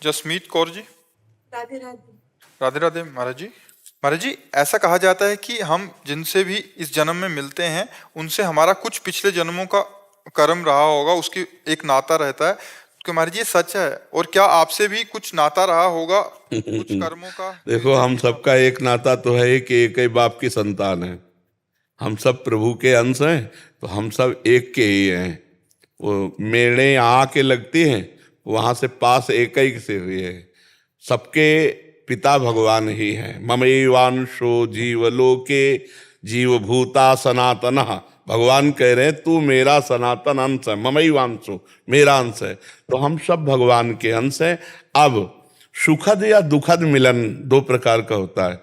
जसमीत कौर जी। राधे राधे। राधे राधे महाराज जी। महाराज जी, ऐसा कहा जाता है कि हम जिनसे भी इस जन्म में मिलते हैं उनसे हमारा कुछ पिछले जन्मों का कर्म रहा होगा, उसकी एक नाता रहता है। तो महाराज जी, ये सच है? और क्या आपसे भी कुछ नाता रहा होगा कुछ कर्मों का? देखो, हम सबका एक नाता तो है कि एक ही बाप की संतान है। हम सब प्रभु के अंश हैं, तो हम सब एक के ही हैं। वो मेढ़े यहाँ आके लगती हैं, वहां से पास एक ही से हुए हैं। सबके पिता भगवान ही हैं। ममैवांशो जीवलोके जीवभूता सनातनः। भगवान कह रहे हैं तू मेरा सनातन अंश है, ममैवांशो मेरा अंश है। तो हम सब भगवान के अंश हैं। अब सुखद या दुखद मिलन दो प्रकार का होता है।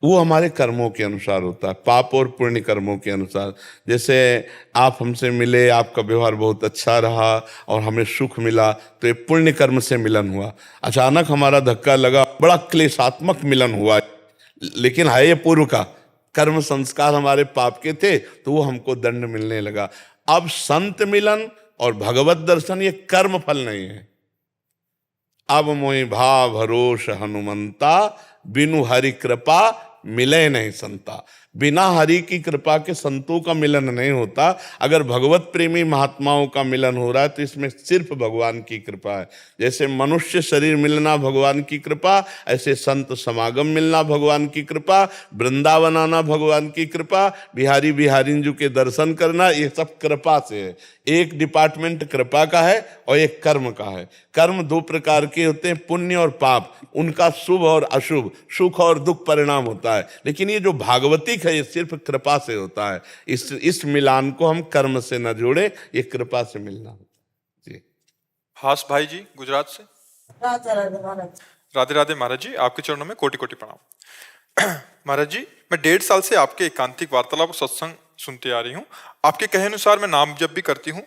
वो हमारे कर्मों के अनुसार होता है, पाप और पुण्य कर्मों के अनुसार। जैसे आप हमसे मिले, आपका व्यवहार बहुत अच्छा रहा और हमें सुख मिला, तो ये पुण्य कर्म से मिलन हुआ। अचानक हमारा धक्का लगा, बड़ा क्लेशात्मक मिलन हुआ, लेकिन है ये पूर्व का कर्म संस्कार हमारे पाप के थे, तो वो हमको दंड मिलने लगा। अब संत मिलन और भगवत दर्शन ये कर्म फल नहीं है। अब मोहि भाव भरोस हनुमंता, बिनु हरि कृपा मिले नहीं संता। बिना हरि की कृपा के संतों का मिलन नहीं होता। अगर भगवत प्रेमी महात्माओं का मिलन हो रहा है तो इसमें सिर्फ भगवान की कृपा है। जैसे मनुष्य शरीर मिलना भगवान की कृपा, ऐसे संत समागम मिलना भगवान की कृपा, वृंदावन आना भगवान की कृपा, बिहारी बिहारिंजू के दर्शन करना, ये सब कृपा से है। एक डिपार्टमेंट कृपा का है और एक कर्म का है। कर्म दो प्रकार के होते हैं, पुण्य और पाप। उनका शुभ और अशुभ, सुख और दुख परिणाम होता है। लेकिन ये जो भागवतिक है, ये सिर्फ कृपा से होता है। इस मिलान को हम कर्म से न जोड़े, ये कृपा से मिलना होता है जी। हास भाई जी गुजरात से। राधे राधे महाराज। राधे राधे महाराज जी, आपके चरणों में कोटि कोटि प्रणाम। महाराज जी, मैं 1.5 साल से आपके एकांतिक वार्तालाप और सत्संग सुनते आ रही हूँ। आपके कहे अनुसार मैं नाम जप भी करती हूँ,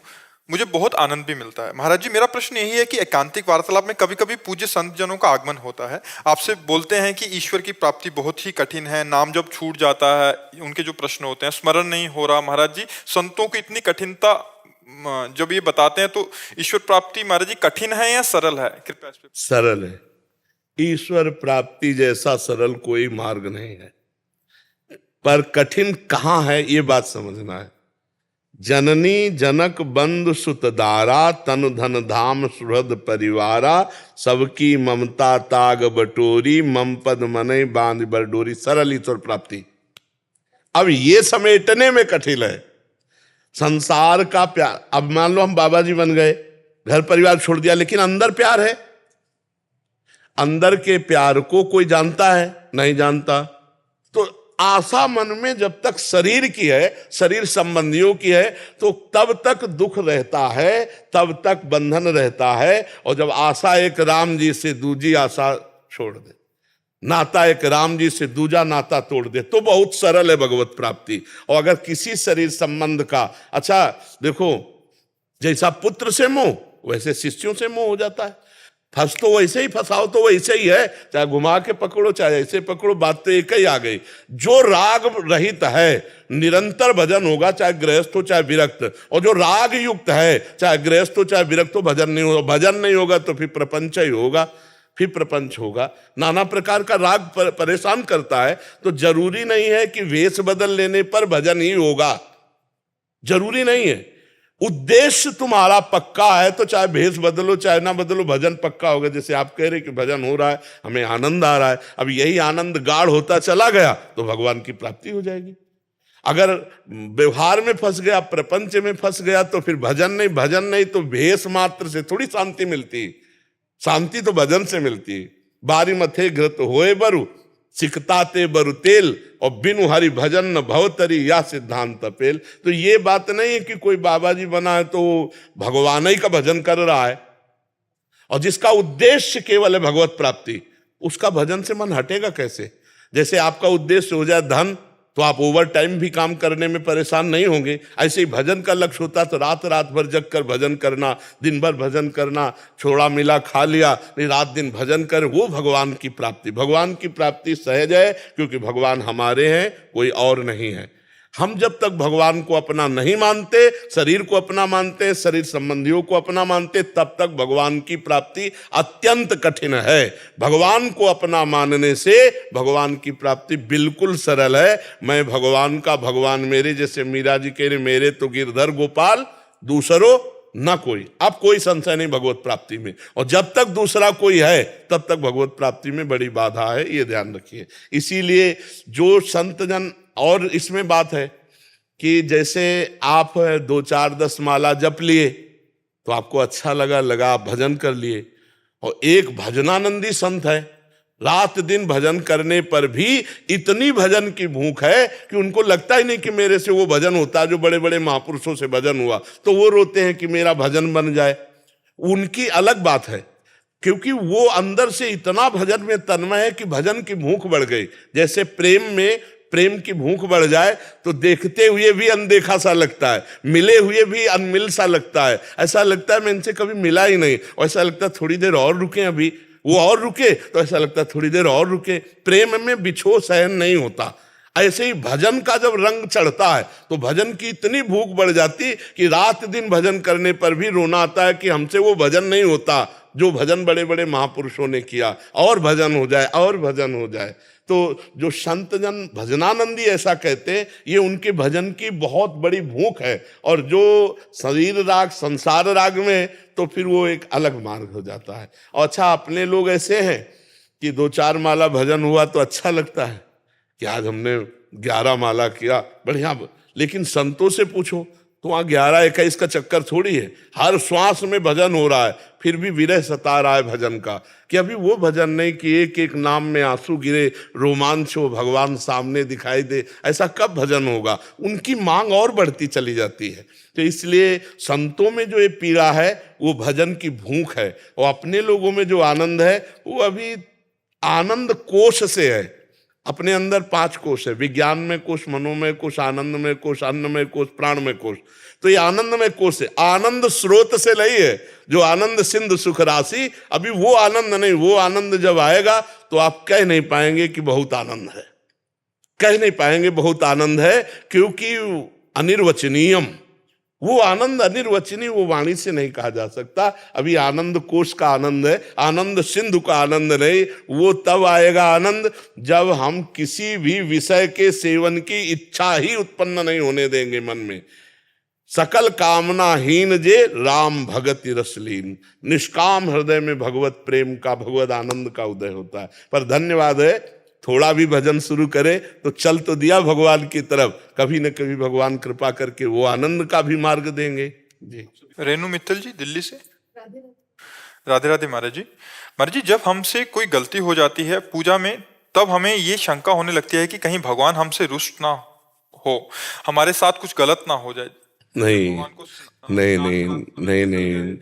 मुझे बहुत आनंद भी मिलता है। महाराज जी, मेरा प्रश्न यही है कि एकांतिक वार्तालाप में कभी कभी पूज्य संत जनों का आगमन होता है, आपसे बोलते हैं कि ईश्वर की प्राप्ति बहुत ही कठिन है, नाम जब छूट जाता है, उनके जो प्रश्न होते हैं, स्मरण नहीं हो रहा। महाराज जी, संतों की इतनी कठिनता जब ये बताते हैं, तो ईश्वर प्राप्ति महाराज जी कठिन है या सरल है? कृपया इस पे। सरल है। ईश्वर प्राप्ति जैसा सरल कोई मार्ग नहीं है, पर कठिन कहाँ है ये बात समझना है। जननी जनक बंधु सुत दारा, तन धन धाम सुहृद परिवारा, सबकी ममता ताग बटोरी, मम पद मनई बांध बरडोरी। सरल ईश्वर प्राप्ति। अब ये समेटने में कठिन है। संसार का प्यार, अब मान लो हम बाबा जी बन गए, घर परिवार छोड़ दिया, लेकिन अंदर प्यार है। अंदर के प्यार को कोई जानता है? नहीं जानता। तो आशा मन में जब तक शरीर की है, शरीर संबंधियों की है, तो तब तक दुख रहता है, तब तक बंधन रहता है। और जब आशा एक राम जी से दूजी आशा छोड़ दे, नाता एक राम जी से दूजा नाता तोड़ दे, तो बहुत सरल है भगवत प्राप्ति। और अगर किसी शरीर संबंध का, अच्छा देखो, जैसा पुत्र से मोह वैसे शिष्यों से मोह हो जाता है। फंस तो वैसे ही, फंसाओ तो वैसे ही है, चाहे घुमा के पकड़ो चाहे ऐसे पकड़ो, बात तो एक ही आ गई। जो राग रहित है निरंतर भजन होगा, चाहे गृहस्थ हो चाहे विरक्त। और जो राग युक्त है, चाहे गृहस्थ हो चाहे विरक्त हो, भजन नहीं होगा। भजन नहीं होगा तो फिर प्रपंच ही होगा, फिर प्रपंच होगा। नाना प्रकार का राग परेशान करता है। तो जरूरी नहीं है कि वेश बदल लेने पर भजन ही होगा, जरूरी नहीं है। उद्देश्य तुम्हारा पक्का है तो चाहे भेष बदलो चाहे ना बदलो, भजन पक्का होगा। जैसे आप कह रहे कि भजन हो रहा है, हमें आनंद आ रहा है, अब यही आनंद गाढ़ होता चला गया तो भगवान की प्राप्ति हो जाएगी। अगर व्यवहार में फंस गया, प्रपंच में फंस गया, तो फिर भजन नहीं। भजन नहीं तो भेष मात्र से थोड़ी शांति मिलती। शांति तो भजन से मिलती। बारी मथे घृत होए बरु, सिकताते बरु तेल, और बिनु हरि भजन न भवतरी, या सिद्धांत पेल। तो ये बात नहीं है कि कोई बाबा जी बना है तो भगवान ही का भजन कर रहा है। और जिसका उद्देश्य केवल है भगवत प्राप्ति, उसका भजन से मन हटेगा कैसे? जैसे आपका उद्देश्य हो जाए धन, तो आप ओवर टाइम भी काम करने में परेशान नहीं होंगे। ऐसे ही भजन का लक्ष्य होता तो रात रात भर जग कर भजन करना, दिन भर भजन करना, छोड़ा मिला खा लिया, नहीं रात दिन भजन कर, वो भगवान की प्राप्ति। भगवान की प्राप्ति सहज है, क्योंकि भगवान हमारे हैं, कोई और नहीं है। हम जब तक भगवान को अपना नहीं मानते, शरीर को अपना मानते, शरीर संबंधियों को अपना मानते, तब तक भगवान की प्राप्ति अत्यंत कठिन है। भगवान को अपना मानने से भगवान की प्राप्ति बिल्कुल सरल है। मैं भगवान का भगवान मेरे, जैसे मीरा जी कह रहे, मेरे तो गिरधर गोपाल दूसरो ना कोई। अब कोई संशय नहीं भगवत प्राप्ति में, और जब तक दूसरा कोई है तब तक भगवत प्राप्ति में बड़ी बाधा है, ये ध्यान रखिए। इसीलिए जो संत जन, और इसमें बात है कि जैसे आप 2-4-10 माला जप लिए तो आपको अच्छा लगा, आप भजन कर लिए, और एक भजनानंदी संत है, रात दिन भजन करने पर भी इतनी भजन की भूख है कि उनको लगता ही नहीं कि मेरे से वो भजन होता है जो बड़े बड़े महापुरुषों से भजन हुआ, तो वो रोते हैं कि मेरा भजन बन जाए। उनकी अलग बात है, क्योंकि वो अंदर से इतना भजन में तन्मय है कि भजन की भूख बढ़ गई। जैसे प्रेम में प्रेम की भूख बढ़ जाए तो देखते हुए भी अनदेखा सा लगता है, मिले हुए भी अनमिल सा लगता है, ऐसा लगता है मैं इनसे कभी मिला ही नहीं, और ऐसा लगता है थोड़ी देर और रुके, अभी वो और रुके तो ऐसा लगता है थोड़ी देर और रुके। प्रेम में बिछो सहन नहीं होता। ऐसे ही भजन का जब रंग चढ़ता है तो भजन की इतनी भूख बढ़ जाती कि रात दिन भजन करने पर भी रोना आता है कि हमसे वो भजन नहीं होता जो भजन बड़े बड़े महापुरुषों ने किया, और भजन हो जाए, और भजन हो जाए। तो जो संत जन भजनानंदी ऐसा कहते हैं, ये उनके भजन की बहुत बड़ी भूख है। और जो शरीर राग, संसार राग में, तो फिर वो एक अलग मार्ग हो जाता है। और अच्छा, अपने लोग ऐसे हैं कि 2-4 माला भजन हुआ तो अच्छा लगता है कि आज हमने 11 माला किया, बढ़िया। लेकिन संतों से पूछो तो वहाँ 11-21 का चक्कर थोड़ी है, हर श्वास में भजन हो रहा है, फिर भी विरह सता रहा है भजन का, कि अभी वो भजन नहीं कि एक एक नाम में आंसू गिरे, रोमांच हो, भगवान सामने दिखाई दे। ऐसा कब भजन होगा? उनकी मांग और बढ़ती चली जाती है। तो इसलिए संतों में जो ये पीड़ा है वो भजन की भूख है, और अपने लोगों में जो आनंद है वो अभी आनंद कोश से है। अपने अंदर 5 कोश है, विज्ञान में कोश, मनोमय कोश, आनंद में कोश, अन्नमय कोश, प्राणमय कोश। तो ये आनंदमय कोश है, आनंद स्रोत से नहीं है, जो आनंद सिंधु सुख राशि। अभी वो आनंद नहीं, वो आनंद जब आएगा तो आप कह नहीं पाएंगे कि बहुत आनंद है, कह नहीं पाएंगे बहुत आनंद है, क्योंकि अनिर्वचनीयम, वो आनंद अनिर्वचनीय, वो वाणी से नहीं कहा जा सकता। अभी आनंद कोश का आनंद है, आनंद सिंधु का आनंद नहीं। वो तब आएगा आनंद जब हम किसी भी विषय के सेवन की इच्छा ही उत्पन्न नहीं होने देंगे मन में। सकल कामनाहीन जे राम भगति रसलीन, निष्काम हृदय में भगवत प्रेम का, भगवत आनंद का उदय होता है। पर धन्यवाद है, थोड़ा भी भजन शुरू करे तो चल तो दिया भगवान की तरफ, कभी न कभी भगवान कृपा करके वो आनंद का भी मार्ग देंगे। जी। रेणु मित्तल जी दिल्ली से। राधे राधे। राधे राधे महाराज जी। महाराज जी, जब हमसे कोई गलती हो जाती है पूजा में, तब हमें ये शंका होने लगती है कि कहीं भगवान हमसे रुष्ट ना हो, हमारे साथ कुछ गलत ना हो जाए। नहीं भगवान को नहीं नहीं नहीं नहीं,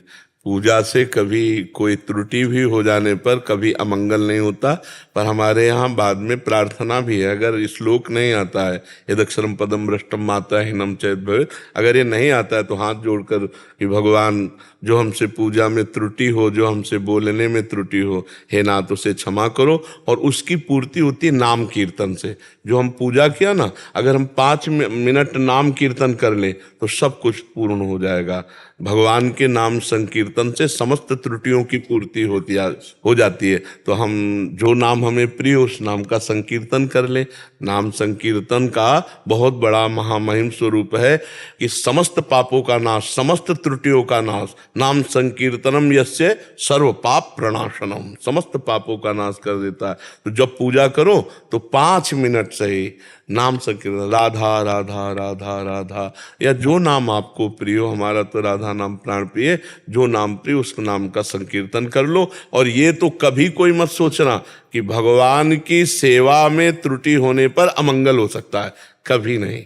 पूजा से कभी कोई त्रुटि भी हो जाने पर कभी अमंगल नहीं होता। पर हमारे यहाँ बाद में प्रार्थना भी है। अगर श्लोक नहीं आता है, यदक्षरम पदम भ्रष्टम माता हीनम चेत भवेत्, अगर ये नहीं आता है तो हाथ जोड़कर कि भगवान जो हमसे पूजा में त्रुटि हो, जो हमसे बोलने में त्रुटि हो, हे नाथ उसे क्षमा करो। और उसकी पूर्ति होती है नाम कीर्तन से। जो हम पूजा किया ना, अगर हम 5 मिनट नाम कीर्तन कर लें तो सब कुछ पूर्ण हो जाएगा। भगवान के नाम संकीर्तन से समस्त त्रुटियों की पूर्ति हो जाती है। तो हम जो नाम हमें प्रिय उस नाम का संकीर्तन कर लें। नाम संकीर्तन का बहुत बड़ा महामहिम स्वरूप है कि समस्त पापों का नाश, समस्त त्रुटियों का नाश। नाम संकीर्तनम यस्य सर्व पाप प्रणाशनम, समस्त पापों का नाश कर देता है। तो जब पूजा करो तो 5 मिनट से ही नाम संकीर्तन, राधा राधा राधा राधा, या जो नाम आपको प्रिय हो। हमारा तो राधा नाम प्राण प्रिय, जो नाम प्रिय उस नाम का संकीर्तन कर लो। और ये तो कभी कोई मत सोचना कि भगवान की सेवा में त्रुटि होने पर अमंगल हो सकता है, कभी नहीं।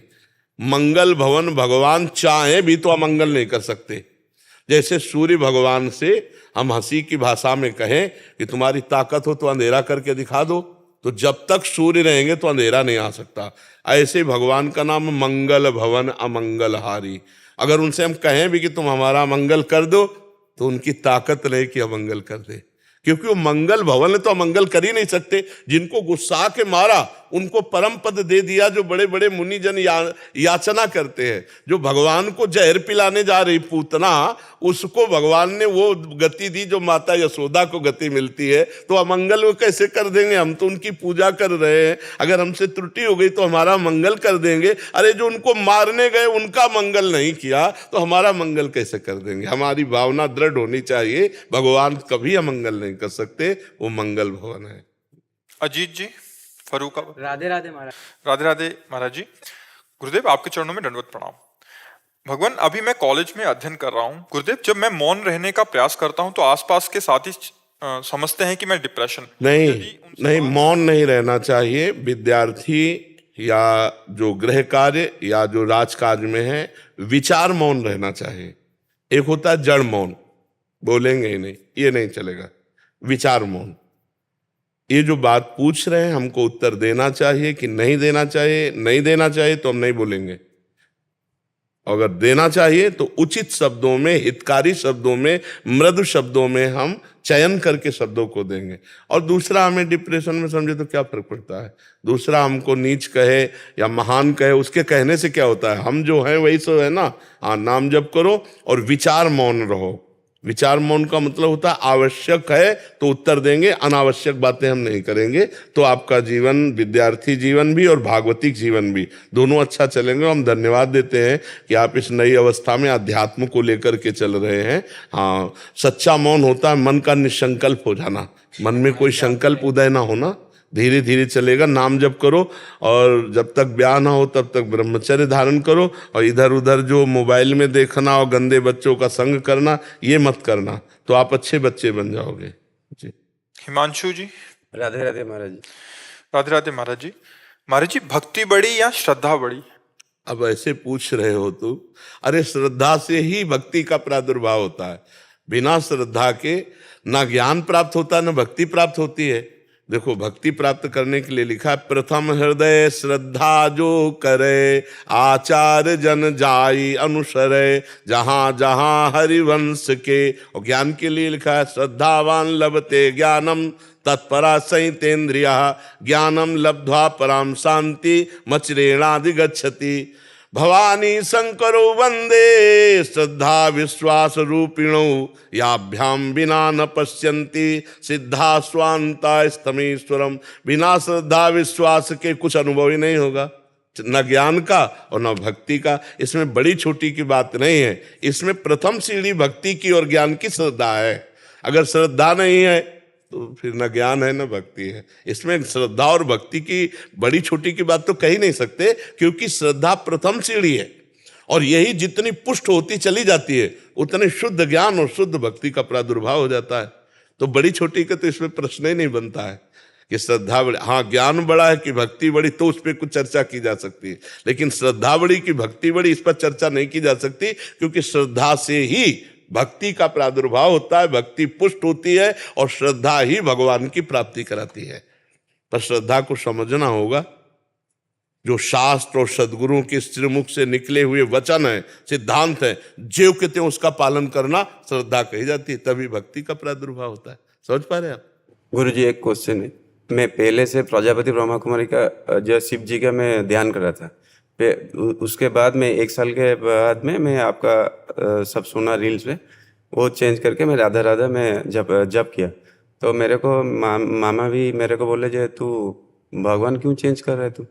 मंगल भवन भगवान चाहे भी तो अमंगल नहीं कर सकते। जैसे सूर्य भगवान से हम हंसी की भाषा में कहें कि तुम्हारी ताकत हो तो अंधेरा करके दिखा दो, तो जब तक सूर्य रहेंगे तो अंधेरा नहीं आ सकता। ऐसे भगवान का नाम मंगल भवन अमंगलहारी। अगर उनसे हम कहें भी कि तुम हमारा मंगल कर दो तो उनकी ताकत नहीं कि अमंगल कर दे। क्योंकि वो मंगल भवन है तो अमंगल कर ही नहीं सकते। जिनको गुस्सा के मारा उनको परम पद दे दिया। जो बड़े बड़े मुनिजन याचना करते हैं, जो भगवान को जहर पिलाने जा रही पूतना, उसको भगवान ने वो गति दी जो माता यशोदा को गति मिलती है। तो अमंगल वो कैसे कर देंगे? हम तो उनकी पूजा कर रहे हैं। अगर हमसे त्रुटि हो गई तो हमारा मंगल कर देंगे। अरे जो उनको मारने गए उनका मंगल नहीं किया तो हमारा मंगल कैसे कर देंगे? हमारी भावना दृढ़ होनी चाहिए, भगवान कभी अमंगल नहीं कर सकते, वो मंगल भवन है। अजीत जी, फरूका। राधे राधे महाराज। राधे राधे महाराज जी। गुरुदेव, आपके चरणों में दंडवत प्रणाम। भगवान, अभी मैं कॉलेज में अध्ययन कर रहा हूँ। गुरुदेव, जब मैं मौन रहने का प्रयास करता हूँ तो आसपास के साथी समझते हैं कि मैं डिप्रेशन। नहीं, मौन नहीं रहना चाहिए। विद्यार्थी या जो गृह कार्य या जो राज कार्य में है, विचार मौन रहना चाहिए। एक होता है जड़ मौन, बोलेंगे ही नहीं, ये नहीं चलेगा। विचार मौन, ये जो बात पूछ रहे हैं हमको उत्तर देना चाहिए कि नहीं देना चाहिए। नहीं देना चाहिए तो हम नहीं बोलेंगे। अगर देना चाहिए तो उचित शब्दों में, हितकारी शब्दों में, मृदु शब्दों में हम चयन करके शब्दों को देंगे। और दूसरा, हमें डिप्रेशन में समझे तो क्या फर्क पड़ता है? दूसरा हमको नीच कहे या महान कहे, उसके कहने से क्या होता है? हम जो है वही सो है ना। हाँ, नाम जप करो और विचार मौन रहो। विचार मौन का मतलब होता है आवश्यक है तो उत्तर देंगे, अनावश्यक बातें हम नहीं करेंगे। तो आपका जीवन, विद्यार्थी जीवन भी और भागवतिक जीवन भी, दोनों अच्छा चलेंगे। हम धन्यवाद देते हैं कि आप इस नई अवस्था में अध्यात्म को लेकर के चल रहे हैं। हाँ, सच्चा मौन होता है मन का निसंकल्प हो जाना, मन में कोई संकल्प उदय ना होना। धीरे धीरे चलेगा। नाम जप करो और जब तक ब्याह ना हो तब तक ब्रह्मचर्य धारण करो। और इधर उधर जो मोबाइल में देखना और गंदे बच्चों का संग करना, ये मत करना, तो आप अच्छे बच्चे बन जाओगे जी। हिमांशु जी। राधे राधे महाराज जी। राधे राधे महाराज जी। महाराज जी, भक्ति बड़ी या श्रद्धा बड़ी? अब ऐसे पूछ रहे हो तो, अरे श्रद्धा से ही भक्ति का प्रादुर्भाव होता है। बिना श्रद्धा के ना ज्ञान प्राप्त होता है ना भक्ति प्राप्त होती है। देखो, भक्ति प्राप्त करने के लिए लिखा है, प्रथम हृदय श्रद्धा जो करे, आचार जन जाई अनुसरे, जहां जहां हरिवंश के। और ज्ञान के लिए लिखा है, श्रद्धावान लभते ज्ञानम तत्परा संयतेन्द्रिया, ज्ञानम लब्ध्वा पराम शांति मचरेणाधिगच्छति। भवानी शंकरो वंदे श्रद्धा विश्वास रूपिणो, याभ्याम बिना न पश्यन्ति सिद्धा स्वांता स्तमीश्वरम। बिना श्रद्धा विश्वास के कुछ अनुभव ही नहीं होगा, न ज्ञान का और न भक्ति का। इसमें बड़ी छोटी की बात नहीं है। इसमें प्रथम सीढ़ी भक्ति की और ज्ञान की श्रद्धा है। अगर श्रद्धा नहीं है तो फिर न ज्ञान है न भक्ति है। इसमें श्रद्धा और भक्ति की बड़ी छोटी की बात तो कह ही नहीं सकते, क्योंकि श्रद्धा प्रथम सीढ़ी है और यही जितनी पुष्ट होती चली जाती है उतने शुद्ध ज्ञान और शुद्ध भक्ति का प्रादुर्भाव हो जाता है। तो बड़ी छोटी का तो इसमें प्रश्न ही नहीं बनता है कि श्रद्धा बड़ी। हाँ, ज्ञान बड़ा है कि भक्ति बड़ी, तो उस पर कुछ चर्चा की जा सकती है। लेकिन श्रद्धा बड़ी कि भक्ति बड़ी, इस पर चर्चा नहीं की जा सकती, क्योंकि श्रद्धा से ही भक्ति का प्रादुर्भाव होता है, भक्ति पुष्ट होती है और श्रद्धा ही भगवान की प्राप्ति कराती है। पर श्रद्धा को समझना होगा। जो शास्त्र और सदगुरुओं के श्रीमुख से निकले हुए वचन है, सिद्धांत है, ज्यों के त्यों उसका पालन करना श्रद्धा कही जाती है। तभी भक्ति का प्रादुर्भाव होता है। समझ पा रहे हैं आप? गुरु जी, एक क्वेश्चन है। मैं पहले से प्रजापति ब्रह्मा कुमारी का जो शिव जी का मैं ध्यान कर रहा था। उसके बाद में 1 साल के बाद में मैं आपका सब सुना रील्स पे, वो चेंज करके मैं राधा राधा में जब किया तो मेरे को मामा भी मेरे को बोले, जे तू भगवान क्यों चेंज कर रहा है तू?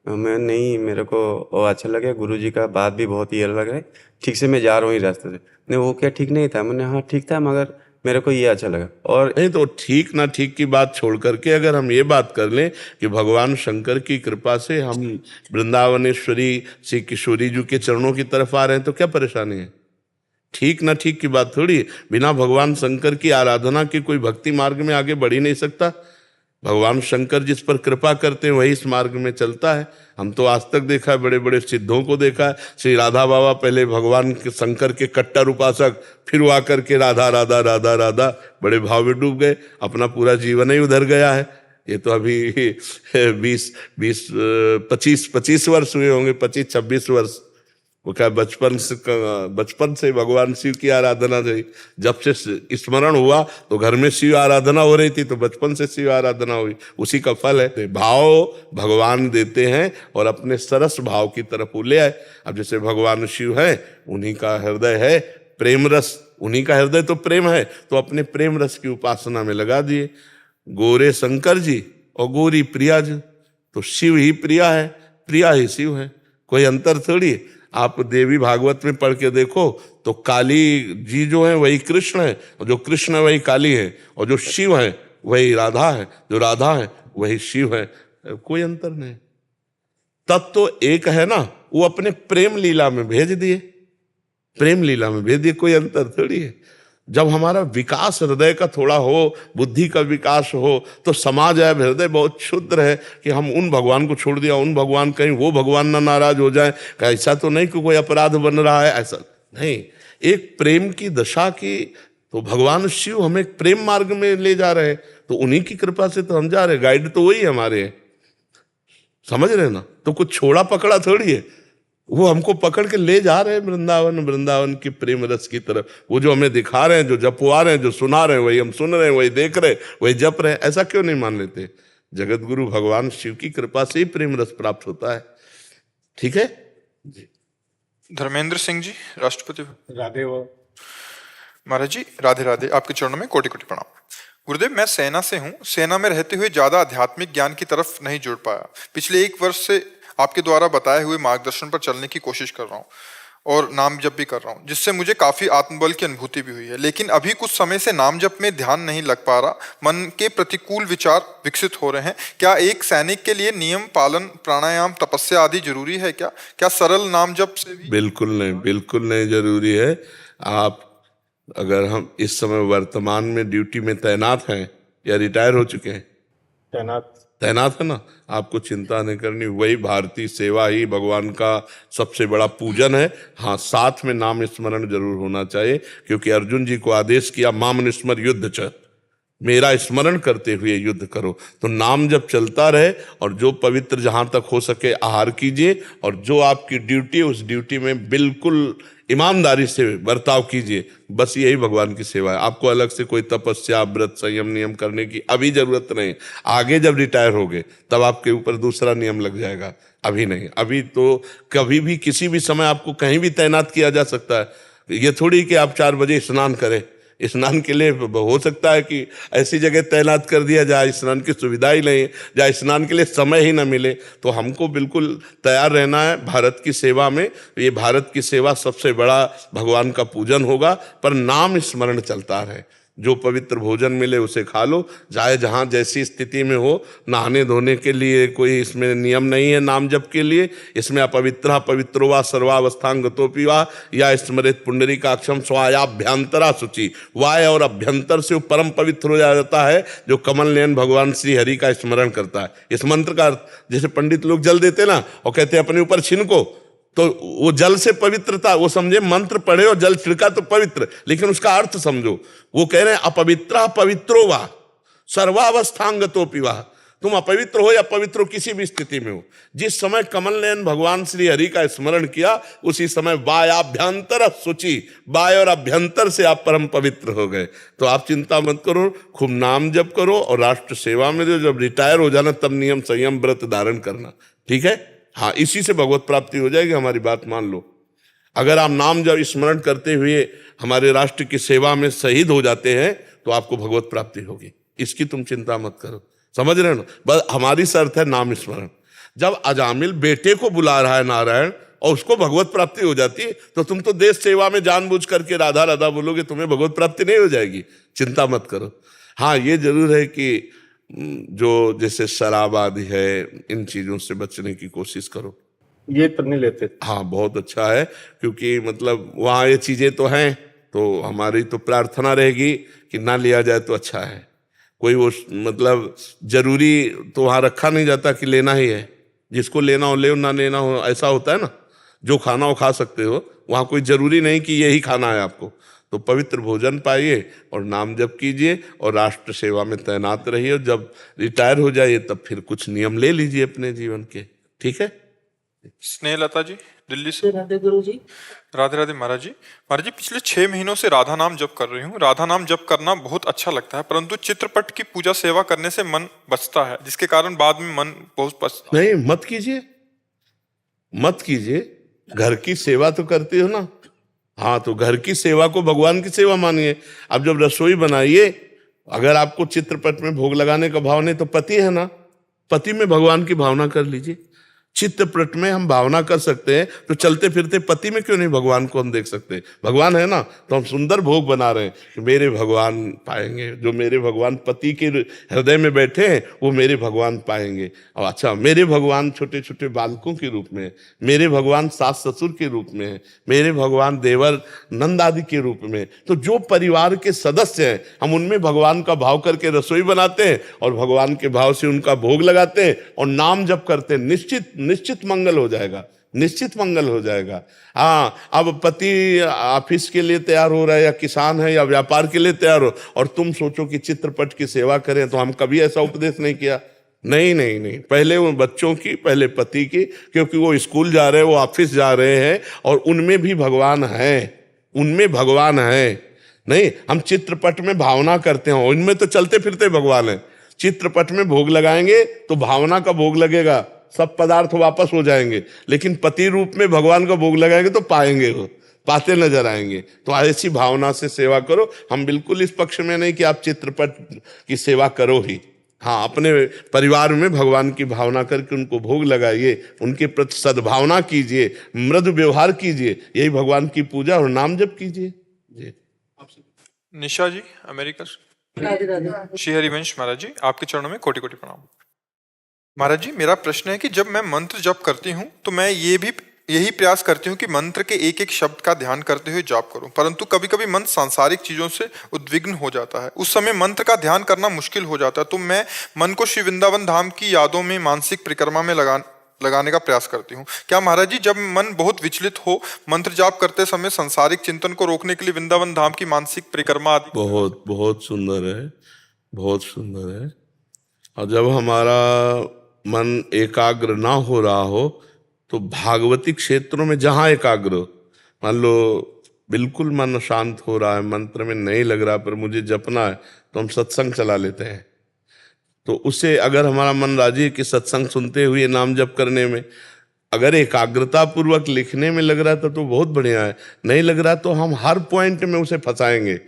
मैं नहीं, मेरे को वो अच्छा लगे, गुरु जी का बात भी बहुत ही अलग है, ठीक से मैं जा रहा हूँ रास्ते से। नहीं, वो क्या ठीक नहीं था? मैंने हाँ ठीक था, मगर मेरे को ये अच्छा लगा। और नहीं तो ठीक ना ठीक की बात छोड़ करके अगर हम ये बात कर लें कि भगवान शंकर की कृपा से हम वृंदावनेश्वरी श्री किशोरी जी के चरणों की तरफ आ रहे हैं तो क्या परेशानी है? ठीक ना ठीक की बात थोड़ी। बिना भगवान शंकर की आराधना के कोई भक्ति मार्ग में आगे बढ़ ही नहीं सकता। भगवान शंकर जिस पर कृपा करते हैं वही इस मार्ग में चलता है। हम तो आज तक देखा है, बड़े बड़े सिद्धों को देखा है। श्री राधा बाबा पहले भगवान के शंकर के कट्टर उपासक, फिर वो आकर के राधा राधा राधा राधा बड़े भाव में डूब गए, अपना पूरा जीवन ही उधर गया है। ये तो अभी 25 वर्ष हुए होंगे, 25-26 वर्ष। वो क्या बचपन से भगवान शिव की आराधना रही। जब से स्मरण हुआ तो घर में शिव आराधना हो रही थी, तो बचपन से शिव आराधना हुई, उसी का फल है। भाव भगवान देते हैं और अपने सरस भाव की तरफ वो ले आए। अब जैसे भगवान शिव है, उन्हीं का हृदय है प्रेम रस, उन्हीं का हृदय तो प्रेम है, तो अपने प्रेम रस की उपासना में लगा दिए। गोरे शंकर जी और गोरी प्रिया जी, तो शिव ही प्रिया है, प्रिया ही शिव है, कोई अंतर थोड़ी है। आप देवी भागवत में पढ़ के देखो तो काली जी जो है वही कृष्ण है, और जो कृष्ण है वही काली है, और जो शिव है वही राधा है, जो राधा है वही शिव है, कोई अंतर नहीं। तत्व तो एक है ना, वो अपने प्रेम लीला में भेज दिए, प्रेम लीला में भेज दिए, कोई अंतर थोड़ी है। जब हमारा विकास हृदय का थोड़ा हो, बुद्धि का विकास हो, तो समाज है हृदय बहुत क्षुद्र है कि हम उन भगवान को छोड़ दिया, उन भगवान, कहीं वो भगवान ना नाराज हो जाए, ऐसा तो नहीं कि कोई अपराध बन रहा है, ऐसा नहीं। एक प्रेम की दशा की, तो भगवान शिव हमें प्रेम मार्ग में ले जा रहे हैं, तो उन्हीं की कृपा से तो हम जा रहे हैं, गाइड तो वही हमारे हैं, समझ रहे ना। तो कुछ छोड़ा पकड़ा थोड़ी है, वो हमको पकड़ के ले जा रहे हैं वृंदावन, वृंदावन की प्रेम रस की तरफ। वो जो हमें दिखा रहे हैं, जो जपवा रहे हैं, जो सुना रहे हैं, वही हम सुन रहे हैं, वही देख रहे हैं, वही जप रहे हैं। ऐसा क्यों नहीं मान लेते? जगत गुरु भगवान शिव की कृपा से ही प्रेम रस प्राप्त होता है। ठीक है जी। धर्मेंद्र सिंह जी, राष्ट्रपति। राधे वो महाराज जी राधे राधे, आपके चरणों में कोटि कोटि प्रणाम। गुरुदेव, मैं सेना से हूँ। सेना में रहते हुए ज्यादा आध्यात्मिक ज्ञान की तरफ नहीं जुड़ पाया। पिछले 1 वर्ष से आपके द्वारा बताए हुए मार्गदर्शन पर चलने की कोशिश कर रहा हूँ और नाम जप भी कर रहा हूँ, जिससे मुझे काफी आत्मबल की अनुभूति भी हुई है। लेकिन अभी कुछ समय से नाम जप में ध्यान नहीं लग पा रहा, मन के प्रतिकूल विचार विकसित हो रहे हैं। क्या एक सैनिक के लिए नियम पालन, प्राणायाम, तपस्या आदि जरूरी है? क्या सरल नाम जप से भी? बिल्कुल नहीं, बिल्कुल नहीं जरूरी है। आप अगर हम इस समय वर्तमान में ड्यूटी में तैनात हैं या रिटायर हो चुके हैं? तैनात है ना, आपको चिंता नहीं करनी। वही भारतीय सेवा ही भगवान का सबसे बड़ा पूजन है। हाँ, साथ में नाम स्मरण जरूर होना चाहिए, क्योंकि अर्जुन जी को आदेश किया, माम स्मर युद्ध च, मेरा स्मरण करते हुए युद्ध करो। तो नाम जब चलता रहे, और जो पवित्र जहां तक हो सके आहार कीजिए, और जो आपकी ड्यूटी है उस ड्यूटी में बिल्कुल ईमानदारी से बर्ताव कीजिए। बस यही भगवान की सेवा है। आपको अलग से कोई तपस्या, व्रत, संयम, नियम करने की अभी जरूरत नहीं। आगे जब रिटायर होगे तब आपके ऊपर दूसरा नियम लग जाएगा, अभी नहीं। अभी तो कभी भी किसी भी समय आपको कहीं भी तैनात किया जा सकता है। ये थोड़ी कि आप 4 बजे स्नान करें, स्नान के लिए हो सकता है कि ऐसी जगह तैनात कर दिया जाए स्नान की सुविधा ही नहीं, जहाँ स्नान के लिए समय ही ना मिले। तो हमको बिल्कुल तैयार रहना है भारत की सेवा में। ये भारत की सेवा सबसे बड़ा भगवान का पूजन होगा, पर नाम स्मरण चलता रहे। जो पवित्र भोजन मिले उसे खा लो, चाहे जहाँ जैसी स्थिति में हो। नहाने धोने के लिए कोई इसमें नियम नहीं है नाम जप के लिए। इसमें अपवित्र पवित्रो वा सर्वावस्थांगतोपि वा या स्मृत पुंडरीकाक्षम स्वायाभ्यंतरा शुचि। वाय और अभ्यंतर से वो परम पवित्र हो जाता है जो कमल नयन भगवान श्री हरि का स्मरण करता है। इस मंत्र का जैसे पंडित लोग जल देते ना और कहते हैं अपने ऊपर छिड़को, तो वो जल से पवित्रता, वो समझे मंत्र पढ़े और जल छिड़का तो पवित्र, लेकिन उसका अर्थ समझो। वो कह रहे हैं अपवित्र पवित्रो वा सर्वावस्थांगतोपि वा। तुम अपवित्र हो या पवित्र हो, किसी भी स्थिति में हो, जिस समय कमल नयन भगवान श्री हरि का स्मरण किया उसी समय वायाभ्यंतर शुचि, वाय और अभ्यंतर से आप परम पवित्र हो गए। तो आप चिंता मत करो, खूब नाम जप करो, और राष्ट्र सेवा में जब रिटायर हो जाना तब नियम संयम व्रत धारण करना। ठीक है? हाँ, इसी से भगवत प्राप्ति हो जाएगी। हमारी बात मान लो। अगर आप नाम जब स्मरण करते हुए हमारे राष्ट्र की सेवा में शहीद हो जाते हैं तो आपको भगवत प्राप्ति होगी, इसकी तुम चिंता मत करो। समझ रहे हो ना? बस हमारी शर्त है नाम स्मरण। जब अजामिल बेटे को बुला रहा है नारायण और उसको भगवत प्राप्ति हो जाती है, तो तुम तो देश सेवा में जानबूझ करके राधा राधा बोलोगे, तुम्हें भगवत प्राप्ति नहीं हो जाएगी। चिंता मत करो। हाँ, ये जरूर है कि जो जैसे शराब आदि है, इन चीजों से बचने की कोशिश करो। ये तो नहीं लेते। हाँ, बहुत अच्छा है, क्योंकि मतलब वहाँ ये चीजें तो हैं, तो हमारी तो प्रार्थना रहेगी कि ना लिया जाए तो अच्छा है। कोई वो मतलब जरूरी तो वहाँ रखा नहीं जाता कि लेना ही है। जिसको लेना हो ले, ना लेना हो, ऐसा होता है ना। जो खाना हो खा सकते हो, वहाँ कोई जरूरी नहीं कि यही खाना है आपको। तो पवित्र भोजन पाइए और नाम जप कीजिए और राष्ट्र सेवा में तैनात रहिए। जब रिटायर हो जाइए तब फिर कुछ नियम ले लीजिए अपने जीवन के। ठीक है? स्नेहलता जी। दिल्ली से। राधे गुरु जी। राधे राधे महाराज जी। महाराज जी, पिछले 6 महीनों से राधा नाम जप कर रही हूँ। राधा नाम जप करना बहुत अच्छा लगता है, परंतु चित्रपट की पूजा सेवा करने से मन बचता है, जिसके कारण बाद में मन बहुत पछता है। नहीं, मत कीजिए, मत कीजिए। घर की सेवा तो करते हो ना। हाँ, तो घर की सेवा को भगवान की सेवा मानिए। अब जब रसोई बनाइए, अगर आपको चित्रपट में भोग लगाने का भाव नहीं तो पति है ना, पति में भगवान की भावना कर लीजिए। चित्रपट में हम भावना कर सकते हैं, तो चलते फिरते पति में क्यों नहीं भगवान को हम देख सकते? भगवान है ना, तो हम सुंदर भोग बना रहे हैं कि मेरे भगवान पाएंगे। जो मेरे भगवान पति के हृदय में बैठे हैं वो मेरे भगवान पाएंगे। और अच्छा, मेरे भगवान छोटे छोटे बालकों के रूप में है, मेरे भगवान सास ससुर के रूप में है, मेरे भगवान देवर नंद आदि के रूप में है। तो जो परिवार के सदस्य हैं, हम उनमें भगवान का भाव करके रसोई बनाते हैं और भगवान के भाव से उनका भोग लगाते हैं और नाम जप करते हैं। निश्चित मंगल हो जाएगा, निश्चित मंगल हो जाएगा। हाँ, अब पति ऑफिस के लिए तैयार हो रहा है या किसान है या व्यापार के लिए तैयार हो, और तुम सोचो कि चित्रपट की सेवा करें, तो हम कभी ऐसा उपदेश नहीं किया। नहीं नहीं नहीं, पहले वो बच्चों की, पहले पति की, क्योंकि वो स्कूल जा रहे हैं, वो ऑफिस जा रहे हैं और उनमें भी भगवान है, उनमें भगवान है। नहीं, हम चित्रपट में भावना करते हैं, उनमें तो चलते फिरते भगवान है। चित्रपट में भोग लगाएंगे तो भावना का भोग लगेगा, सब पदार्थ वापस हो जाएंगे, लेकिन पति रूप में भगवान का भोग लगाएंगे तो पाएंगे, वो पाते नजर आएंगे। तो ऐसी भावना से सेवा करो। हम बिल्कुल इस पक्ष में नहीं कि आप चित्रपट की सेवा करो ही। हाँ, अपने परिवार में भगवान की भावना करके उनको भोग लगाइए, उनके प्रति सद्भावना कीजिए, मृदु व्यवहार कीजिए, यही भगवान की पूजा और नाम जप कीजिए जी। निशा जी, अमेरिका से। राधे राधे। श्री हरिवंश महाराज जी, आपके चरणों में कोटि कोटि प्रणाम। महाराज जी, मेरा प्रश्न है कि जब मैं मंत्र जप करती हूँ तो मैं यही प्रयास करती हूँ कि मंत्र के एक एक शब्द का ध्यान करते हुए जाप करूं, परंतु कभी कभी मन सांसारिक चीजों से उद्विग्न हो जाता है। उस समय मंत्र का ध्यान करना मुश्किल हो जाता है, तो मैं मन को श्री वृंदावन धाम की यादों में मानसिक परिक्रमा में लगाने का प्रयास करती हूँ। क्या महाराज जी, जब मन बहुत विचलित हो, मंत्र जाप करते समय सांसारिक चिंतन को रोकने के लिए वृंदावन धाम की मानसिक परिक्रमा आदि? बहुत बहुत सुंदर है, बहुत सुंदर है। और जब हमारा मन एकाग्र ना हो रहा हो तो भागवती क्षेत्रों में जहाँ एकाग्र हो, मान लो बिल्कुल मन शांत हो रहा है, मंत्र में नहीं लग रहा, पर मुझे जपना है, तो हम सत्संग चला लेते हैं। तो उससे अगर हमारा मन राजी है कि सत्संग सुनते हुए नाम जप करने में, अगर एकाग्रता पूर्वक लिखने में लग रहा था तो बहुत बढ़िया है, नहीं लग रहा तो हम हर पॉइंट में उसे फंसाएंगे।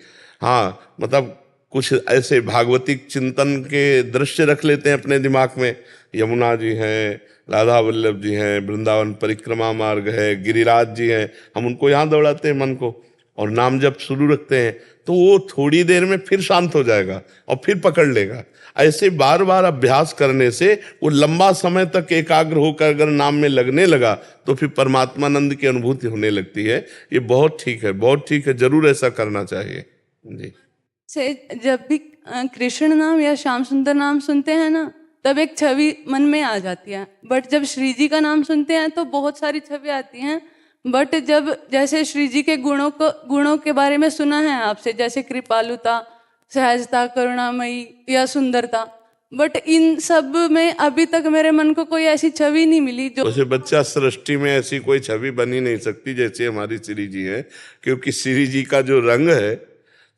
हाँ, मतलब कुछ ऐसे भागवतिक चिंतन के दृश्य रख लेते हैं अपने दिमाग में। यमुना जी हैं, राधा वल्लभ जी हैं, वृंदावन परिक्रमा मार्ग है, गिरिराज जी हैं, हम उनको यहाँ दौड़ाते हैं मन को और नाम जप शुरू रखते हैं, तो वो थोड़ी देर में फिर शांत हो जाएगा और फिर पकड़ लेगा। ऐसे बार बार अभ्यास करने से वो लंबा समय तक एकाग्र होकर अगर नाम में लगने लगा तो फिर परमात्मानंद की अनुभूति होने लगती है। ये बहुत ठीक है, बहुत ठीक है, जरूर ऐसा करना चाहिए जी। से जब भी कृष्ण नाम या श्याम सुंदर नाम सुनते हैं ना, तब एक छवि मन में आ जाती है, बट जब श्री जी का नाम सुनते हैं तो बहुत सारी छवि आती हैं। बट जब जैसे श्री जी के गुणों के बारे में सुना है आपसे, जैसे कृपालुता, सहजता, करुणामयी या सुंदरता, बट इन सब में अभी तक मेरे मन को कोई ऐसी छवि नहीं मिली जो वैसे बच्चा सृष्टि में ऐसी कोई छवि बनी नहीं सकती जैसे हमारी श्री जी है, क्योंकि श्री जी का जो रंग है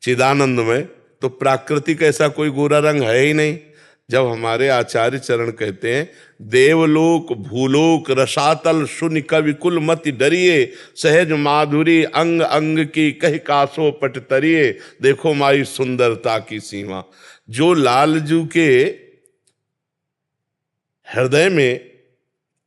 चिदानंद में, तो प्राकृतिक ऐसा कोई गोरा रंग है ही नहीं। जब हमारे आचार्य चरण कहते हैं, देवलोक भूलोक रसातल शून्य कवि कुल मति डरिए, सहज माधुरी अंग अंग की कह कासो पट तरिए, देखो माई सुंदरता की सीमा। जो लालजू के हृदय में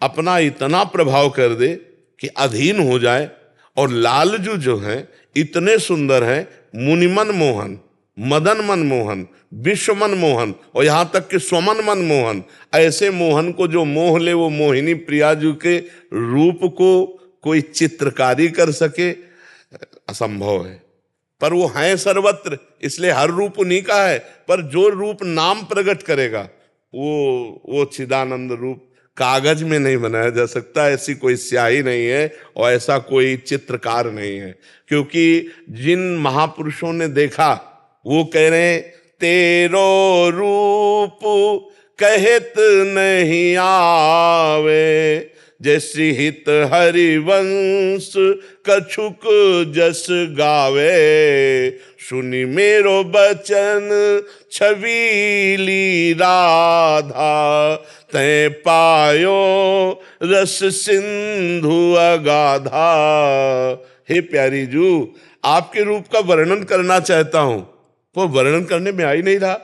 अपना इतना प्रभाव कर दे कि अधीन हो जाए, और लालजू जो हैं इतने सुंदर हैं, मुनिमन मोहन, मदन मन मोहन, विश्व मन मोहन, और यहाँ तक कि स्वमन मन मोहन। ऐसे मोहन को जो मोह ले, वो मोहिनी प्रियाजू के रूप को कोई चित्रकारी कर सके, असंभव है। पर वो हैं सर्वत्र, इसलिए हर रूप उन्हीं का है, पर जो रूप नाम प्रकट करेगा वो चिदानंद रूप कागज में नहीं बनाया जा सकता। ऐसी कोई स्याही नहीं है और ऐसा कोई चित्रकार नहीं है, क्योंकि जिन महापुरुषों ने देखा वो कह रहे हैं, तेरो रूप कहत नहीं आवे, जय श्री हित हरिवंश कछुक जस गावे, सुनि मेरो बचन छबीली राधा, तै पायो रस सिंधु अगाधा। हे प्यारी जू, आपके रूप का वर्णन करना चाहता हूं, वो वर्णन करने में आ ही नहीं रहा,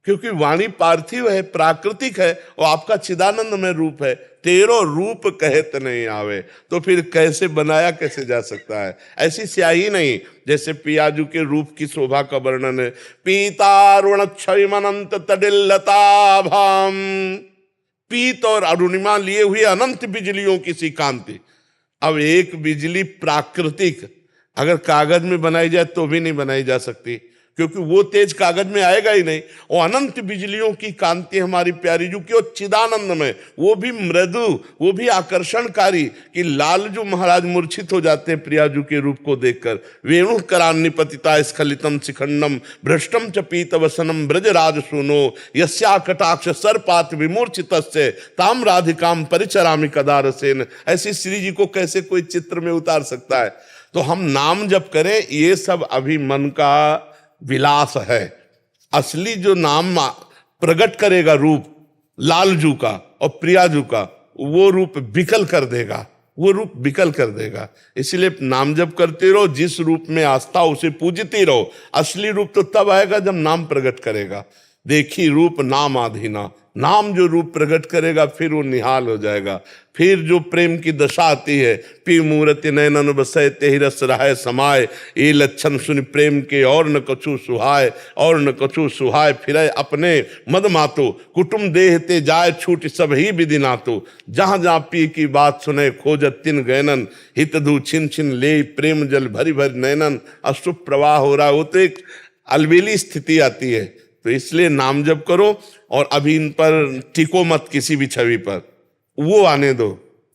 क्योंकि वाणी पार्थिव है, प्राकृतिक है, और आपका चिदानंदमय रूप है। तेरो रूप कहत नहीं आवे, तो फिर कैसे बनाया कैसे जा सकता है? ऐसी स्याही नहीं जैसे पियाजू के रूप की शोभा का वर्णन है। पीतारुण क्षयमनंत तडिल्लता भाम, पीत और अरुणिमा लिए हुए अनंत बिजलियों की सी कांति। अब एक बिजली प्राकृतिक अगर कागज में बनाई जाए तो भी नहीं बनाई जा सकती, क्योंकि वो तेज कागज में आएगा ही नहीं। और अनंत बिजलियों की कांति हमारी प्यारी जू की, और चिदानंद में, वो भी मृदु, वो भी आकर्षणकारी, कि लालजू महाराज मूर्छित हो जाते हैं प्रियाजू के रूप को देखकर। वेणु करान्निपतिता स्खलितम शिखंडम भ्रष्टम च पीत वसनम ब्रजराज सुनो, यस्या कटाक्ष सर्पात विमूर्छितस्य ताम राधिकाम परिचरामि कदारसेन। ऐसी श्री जी को कैसे कोई चित्र में उतार सकता है? तो हम नाम जब करें, ये सब अभी मन का विलास है। असली जो नाम प्रकट करेगा रूप लालजू का और प्रियाजू का, वो रूप विकल कर देगा, वो रूप विकल कर देगा। इसलिए नाम जप करते रहो, जिस रूप में आस्था उसे पूजती रहो। असली रूप तो तब आएगा जब नाम प्रकट करेगा। देखी रूप नाम आधीना, नाम जो रूप प्रकट करेगा फिर वो निहाल हो जाएगा। फिर जो प्रेम की दशा आती है, पी मूर्ति नैनन बसय तेहि रस रहाय समाय, ये लक्षण सुन प्रेम के और न कछु सुहाय, और न कछु सुहाय फिरय अपने मद मातो, कुटुम देह ते जाय छूट सब ही विधि नातो, जहाँ जहाँ पी की बात सुने खोजत तिन गैनन, हित दू छिन छिन ले प्रेम जल भरी भरी नैनन। अशुभ प्रवाह हो रहा हो तो एक अलबेली स्थिति आती है। तो इसलिए नाम जप करो, और अभी इन पर टिको मत किसी भी छवि पर, वो आने दो।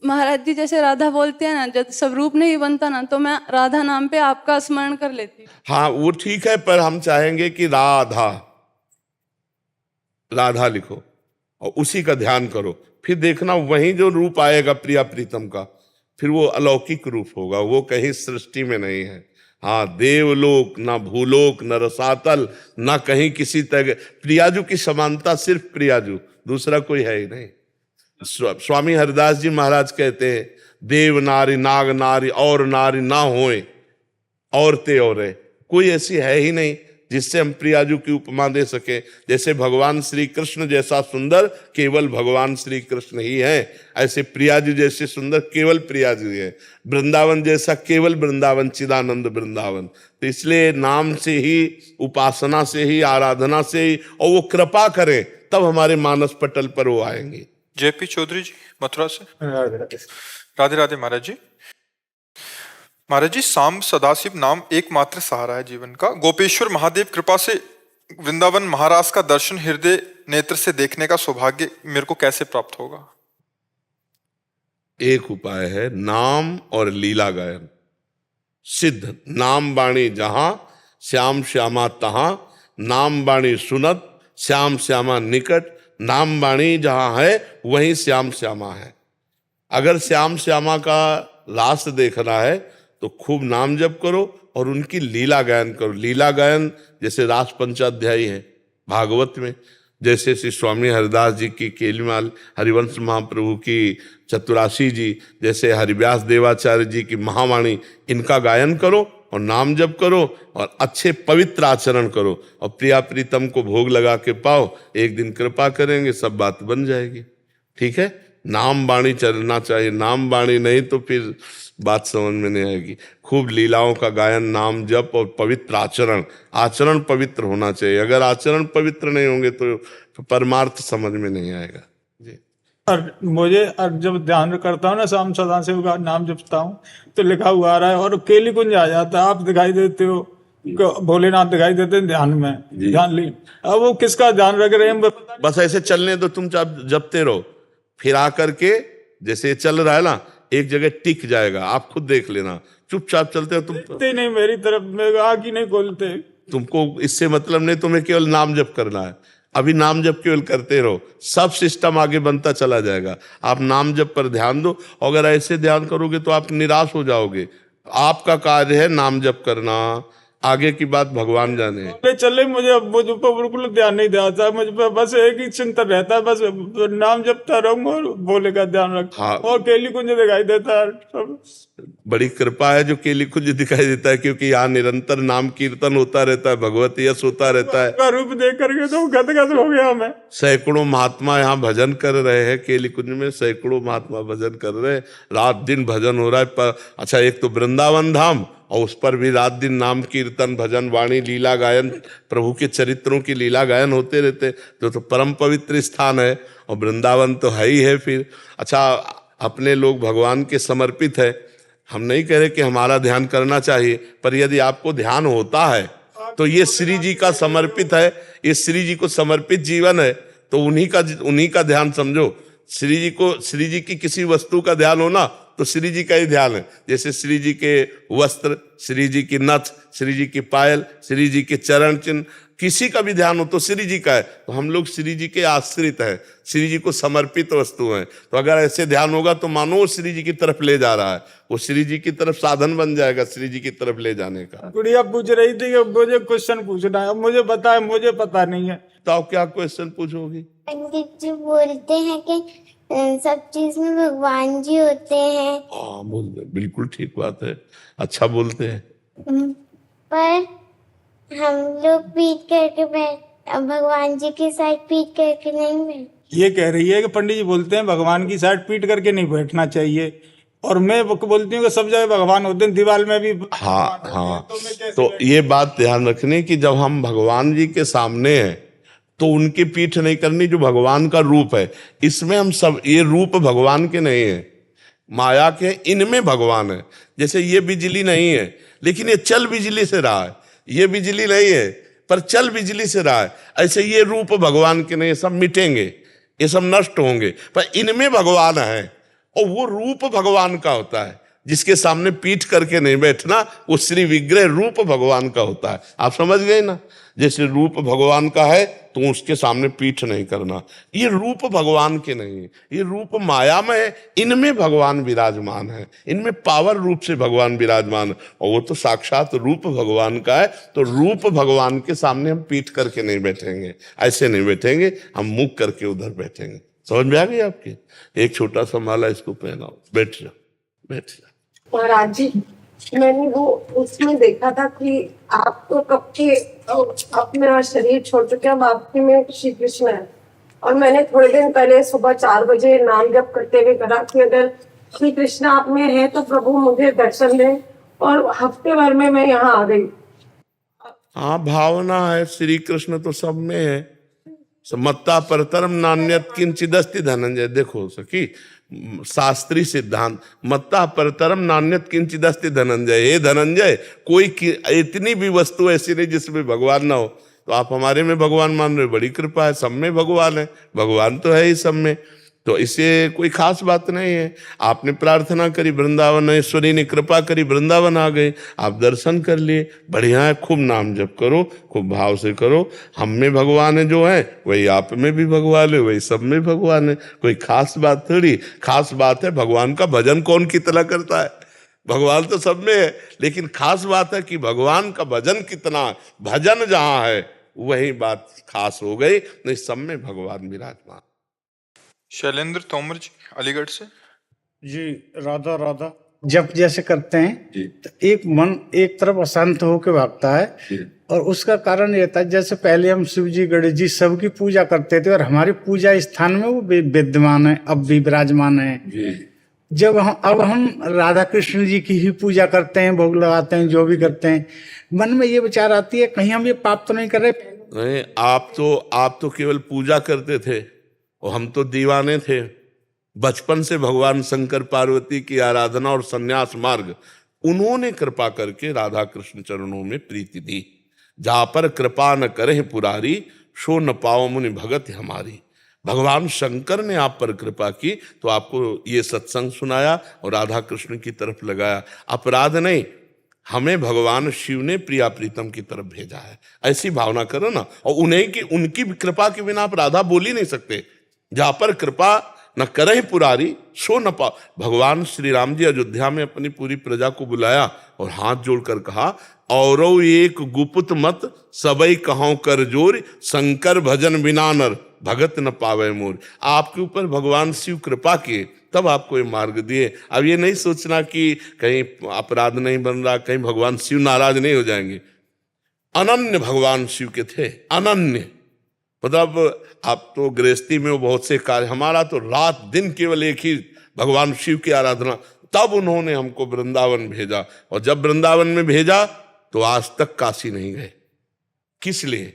महाराज जी जैसे राधा बोलते हैं ना, जब सब रूप नहीं बनता ना, तो मैं राधा नाम पे आपका स्मरण कर लेती हूँ। हाँ वो ठीक है, पर हम चाहेंगे कि राधा, राधा लिखो और उसी का ध्यान करो। फिर देखना वही जो रूप आएगा प्रिया प्रीतम का, फिर वो अलौकिक रूप होगा, वो कहीं सृष्टि में नहीं है। हाँ, देवलोक ना भूलोक न रसातल, ना कहीं किसी तरह। प्रियाजू की समानता सिर्फ प्रियाजू, दूसरा कोई है ही नहीं। स्वामी हरिदास जी महाराज कहते हैं, देव नारी नाग नारी और नारी ना होए, औरते और कोई ऐसी है ही नहीं जिससे हम प्रियाजू की उपमा दे सके। जैसे भगवान श्री कृष्ण जैसा सुंदर केवल भगवान श्री कृष्ण ही है, ऐसे प्रियाजू जैसे सुंदर केवल प्रियाजू है। वृंदावन जैसा केवल वृंदावन, चिदानंद वृंदावन। तो इसलिए नाम से ही, उपासना से ही, आराधना से ही, और वो कृपा करें तब हमारे मानस पटल पर वो आएंगे। जेपी चौधरी जी मथुरा से। राधे राधे। राधे राधे महाराज जी। महाराज जी, शाम सदाशिव नाम एकमात्र सहारा है जीवन का। गोपेश्वर महादेव कृपा से वृंदावन महाराज का दर्शन हृदय नेत्र से देखने का सौभाग्य मेरे को कैसे प्राप्त होगा? एक उपाय है, नाम और लीला गायन। सिद्ध नाम बाणी जहां श्याम श्यामा तहां, नाम बाणी सुनत श्याम श्यामा निकट, नाम बाणी जहां है वहीं श्याम श्यामा है। अगर श्याम श्यामा का लास्ट देखना है तो खूब नाम जप करो और उनकी लीला गायन करो। लीला गायन जैसे रास पंचाध्यायी है भागवत में, जैसे श्री स्वामी हरिदास जी की केलीमाल, हरिवंश महाप्रभु की चतुराशी जी, जैसे हरिव्यास देवाचार्य जी की महावाणी, इनका गायन करो और नाम जप करो और अच्छे पवित्र आचरण करो और प्रिया प्रीतम को भोग लगा के पाओ। एक दिन कृपा करेंगे, सब बात बन जाएगी। ठीक है, नाम बाणी चलना चाहिए, नाम बाणी नहीं तो फिर बात समझ में नहीं आएगी। खूब लीलाओं का गायन, नाम जप और पवित्र आचरण। आचरण पवित्र होना चाहिए, अगर आचरण पवित्र नहीं होंगे तो परमार्थ समझ में नहीं आएगा जी। और मुझे जब ध्यान करता हूँ ना, शाम सदाशिव का नाम जपता हूँ तो लिखा हुआ आ रहा है और केली कुंज आ जाता है। आप दिखाई देते हो, भोलेनाथ दिखाई देते हैं ध्यान में, ध्यान ली। अब वो किसका ध्यान रख रहे हैं? बस ऐसे चलने दो, तुम जपते रहो, फिर आकर के जैसे चल रहा है ना, एक जगह टिक जाएगा। आप खुद देख लेना, चुपचाप चलते हो तुम तो। नहीं मेरी तरफ में आँख ही नहीं खोलते। तुमको इससे मतलब नहीं, तुम्हें केवल नाम जप करना है। अभी नाम जप केवल करते रहो, सब सिस्टम आगे बनता चला जाएगा। आप नाम जप पर ध्यान दो, अगर ऐसे ध्यान करोगे तो आप निराश हो जाओगे। आपका कार्य है नाम जप करना, आगे की बात भगवान जाने। चले चले मुझे मुझ पर बिल्कुल ध्यान नहीं देता, मुझ पर बस एक ही चिंतन रहता है, बस नाम जपता रहूंगा और भोले का ध्यान रख। हाँ। और केली कुंज दिखाई देता है सब। बड़ी कृपा है जो केली कुंज दिखाई देता है, क्योंकि यहाँ निरंतर नाम कीर्तन होता रहता है, भगवत यश होता रहता है। का रूप देख करके तो गदगद हो गया मैं। सैकड़ों महात्मा यहाँ भजन कर रहे हैं, केली कुंज में सैकड़ों महात्मा भजन कर रहे हैं, रात दिन भजन हो रहा है। अच्छा, एक तो वृंदावन धाम, और उस पर भी रात दिन नाम कीर्तन भजन वाणी लीला गायन, प्रभु के चरित्रों की लीला गायन होते रहते, तो परम पवित्र स्थान है, और वृंदावन तो है ही है। फिर अच्छा, अपने लोग भगवान के समर्पित है। हम नहीं कह रहे कि हमारा ध्यान करना चाहिए, पर यदि आपको ध्यान होता है तो ये श्री जी का समर्पित है, ये श्री जी को समर्पित जीवन है, तो उन्हीं का ध्यान समझो। श्री जी की किसी वस्तु का ध्यान हो ना, तो श्री जी का ही ध्यान है। जैसे श्री जी के वस्त्र, श्री जी की नथ, श्री जी की पायल, श्री जी के चरण चिन्ह, किसी का भी ध्यान हो तो श्री जी का है। तो हम लोग श्री जी के आश्रित हैं, श्री जी को समर्पित वस्तु हैं। तो अगर ऐसे ध्यान होगा तो मानो वो श्री जी की तरफ ले जा रहा है, वो श्री जी की तरफ साधन बन जाएगा श्री जी की तरफ ले जाने का। गुड़िया पूछ रही थी कि मुझे क्वेश्चन पूछना है, अब मुझे पता है, मुझे पता नहीं है। तो आप क्या क्वेश्चन पूछोगी? पंडित जी बोलते हैं कि सब चीज में भगवान जी होते हैं। हाँ, बोलते, बिल्कुल ठीक बात है, अच्छा बोलते हैं। पर हम लोग पीट करके भगवान जी के साथ पीट करके नहीं बैठ। ये कह रही है कि पंडित जी बोलते हैं भगवान की साइड पीट करके नहीं बैठना चाहिए, और मैं बोलती हूँ कि सब जगह भगवान होते हैं, दीवार में भी। हाँ हाँ, तो ये बात ध्यान रखने की, जब हम भगवान जी के सामने हैं तो उनकी पीठ नहीं करनी, जो भगवान का रूप है। इसमें हम सब, ये रूप भगवान के नहीं है, माया के, इनमें भगवान है। जैसे ये बिजली नहीं है लेकिन ये चल बिजली से रहा है, ये बिजली नहीं है पर चल बिजली से रहा है, ऐसे ये रूप भगवान के नहीं, सब मिटेंगे, ये सब नष्ट होंगे, पर इनमें भगवान है। और वो रूप भगवान का होता है, जिसके सामने पीठ करके नहीं बैठना, वो श्री विग्रह रूप भगवान का होता है। आप समझ गए ना? जैसे रूप भगवान का है तो उसके सामने पीठ नहीं करना, ये रूप भगवान के नहीं है, ये रूप माया में है, इनमें भगवान विराजमान है, इनमें पावर रूप से भगवान विराजमान है, और वो तो साक्षात रूप भगवान का है। तो रूप भगवान के सामने हम पीठ करके नहीं बैठेंगे, ऐसे नहीं बैठेंगे, हम मुख करके उधर बैठेंगे। समझ में आ गई आपकी? एक छोटा सा माला इसको पहनाओ, बैठ जाओ, बैठ जाओ। महाराज जी, मैंने वो उसमें देखा था कि आप तो कब के अपना शरीर छोड़ चुके हैं, आपके में श्री कृष्ण है। और मैंने थोड़े दिन पहले सुबह 4 बजे नाम जप करते हुए कहा कि अगर श्री कृष्ण आप में है तो प्रभु मुझे दर्शन दें, और हफ्ते भर में मैं यहाँ आ गई। हाँ, भावना है, श्री कृष्ण तो सब में है। मत्ता परतरम नान्यत किंचिदस्ति धनंजय। देखो सखी, शास्त्रीय सिद्धांत, मत्ता परतरम नान्यत किंचिदस्ति धनंजय। हे धनंजय, कोई इतनी भी वस्तु ऐसी नहीं जिसमें भगवान ना हो। तो आप हमारे में भगवान मान रहे हो, बड़ी कृपा है, सब में भगवान है, भगवान तो है ही सब में, तो इससे कोई खास बात नहीं है। आपने प्रार्थना करी, वृंदावनेश्वरी ने कृपा करी, वृंदावन आ गए, आप दर्शन कर लिए, बढ़िया है। खूब नाम जप करो, खूब भाव से करो। हम में भगवान है जो है, वही आप में भी भगवान है, वही सब में भगवान है। कोई खास बात थोड़ी, खास बात है भगवान का भजन कौन कितना करता है। भगवान तो सब में है, लेकिन खास बात है कि भगवान का भजन कितना, भजन जहाँ है वही बात खास हो गई, नहीं सब में भगवान विराजमान। शैलेंद्र तोमर जी, अलीगढ़ से। जी, राधा राधा जप जैसे करते हैं तो एक मन एक तरफ अशांत होकर भागता है, और उसका कारण ये था, जैसे पहले हम शिव जी गणेश जी सबकी पूजा करते थे, और हमारी पूजा स्थान में वो विद्यमान है, अब भी विराजमान है। जब हम राधा कृष्ण जी की ही पूजा करते हैं, भोग लगाते हैं, जो भी करते हैं, मन में ये विचार आती है कहीं हम ये पाप तो नहीं कर रहे। नहीं, आप तो केवल पूजा करते थे, और हम तो दीवाने थे। बचपन से भगवान शंकर पार्वती की आराधना और संन्यास मार्ग, उन्होंने कृपा करके राधा कृष्ण चरणों में प्रीति दी। जहाँ पर कृपा न करे पुरारी, सो न पाओ मुनि भगत हमारी। भगवान शंकर ने आप पर कृपा की तो आपको ये सत्संग सुनाया और राधा कृष्ण की तरफ लगाया। अपराध नहीं, हमें भगवान शिव ने प्रिया प्रीतम की तरफ भेजा है, ऐसी भावना करो ना। और उन्हें की उनकी कृपा के बिना आप राधा बोल ही नहीं सकते। जहां पर कृपा न करे पुरारी सो न पा। भगवान श्री राम जी अयोध्या में अपनी पूरी प्रजा को बुलाया और हाथ जोड़कर कहा, औरो एक गुप्त मत सबई कहों कर जोर, शंकर भजन बिना नर भगत न पावे मोर। आपके ऊपर भगवान शिव कृपा किए तब आपको ये मार्ग दिए। अब ये नहीं सोचना कि कहीं अपराध नहीं बन रहा, कहीं भगवान शिव नाराज नहीं हो जाएंगे। अनन्य भगवान शिव के थे, अनन्य। मतलब आप तो गृहस्थी में वो बहुत से कार्य, हमारा तो रात दिन केवल एक ही भगवान शिव की आराधना। तब उन्होंने हमको वृंदावन भेजा, और जब वृंदावन में भेजा तो आज तक काशी नहीं गए। किस लिए?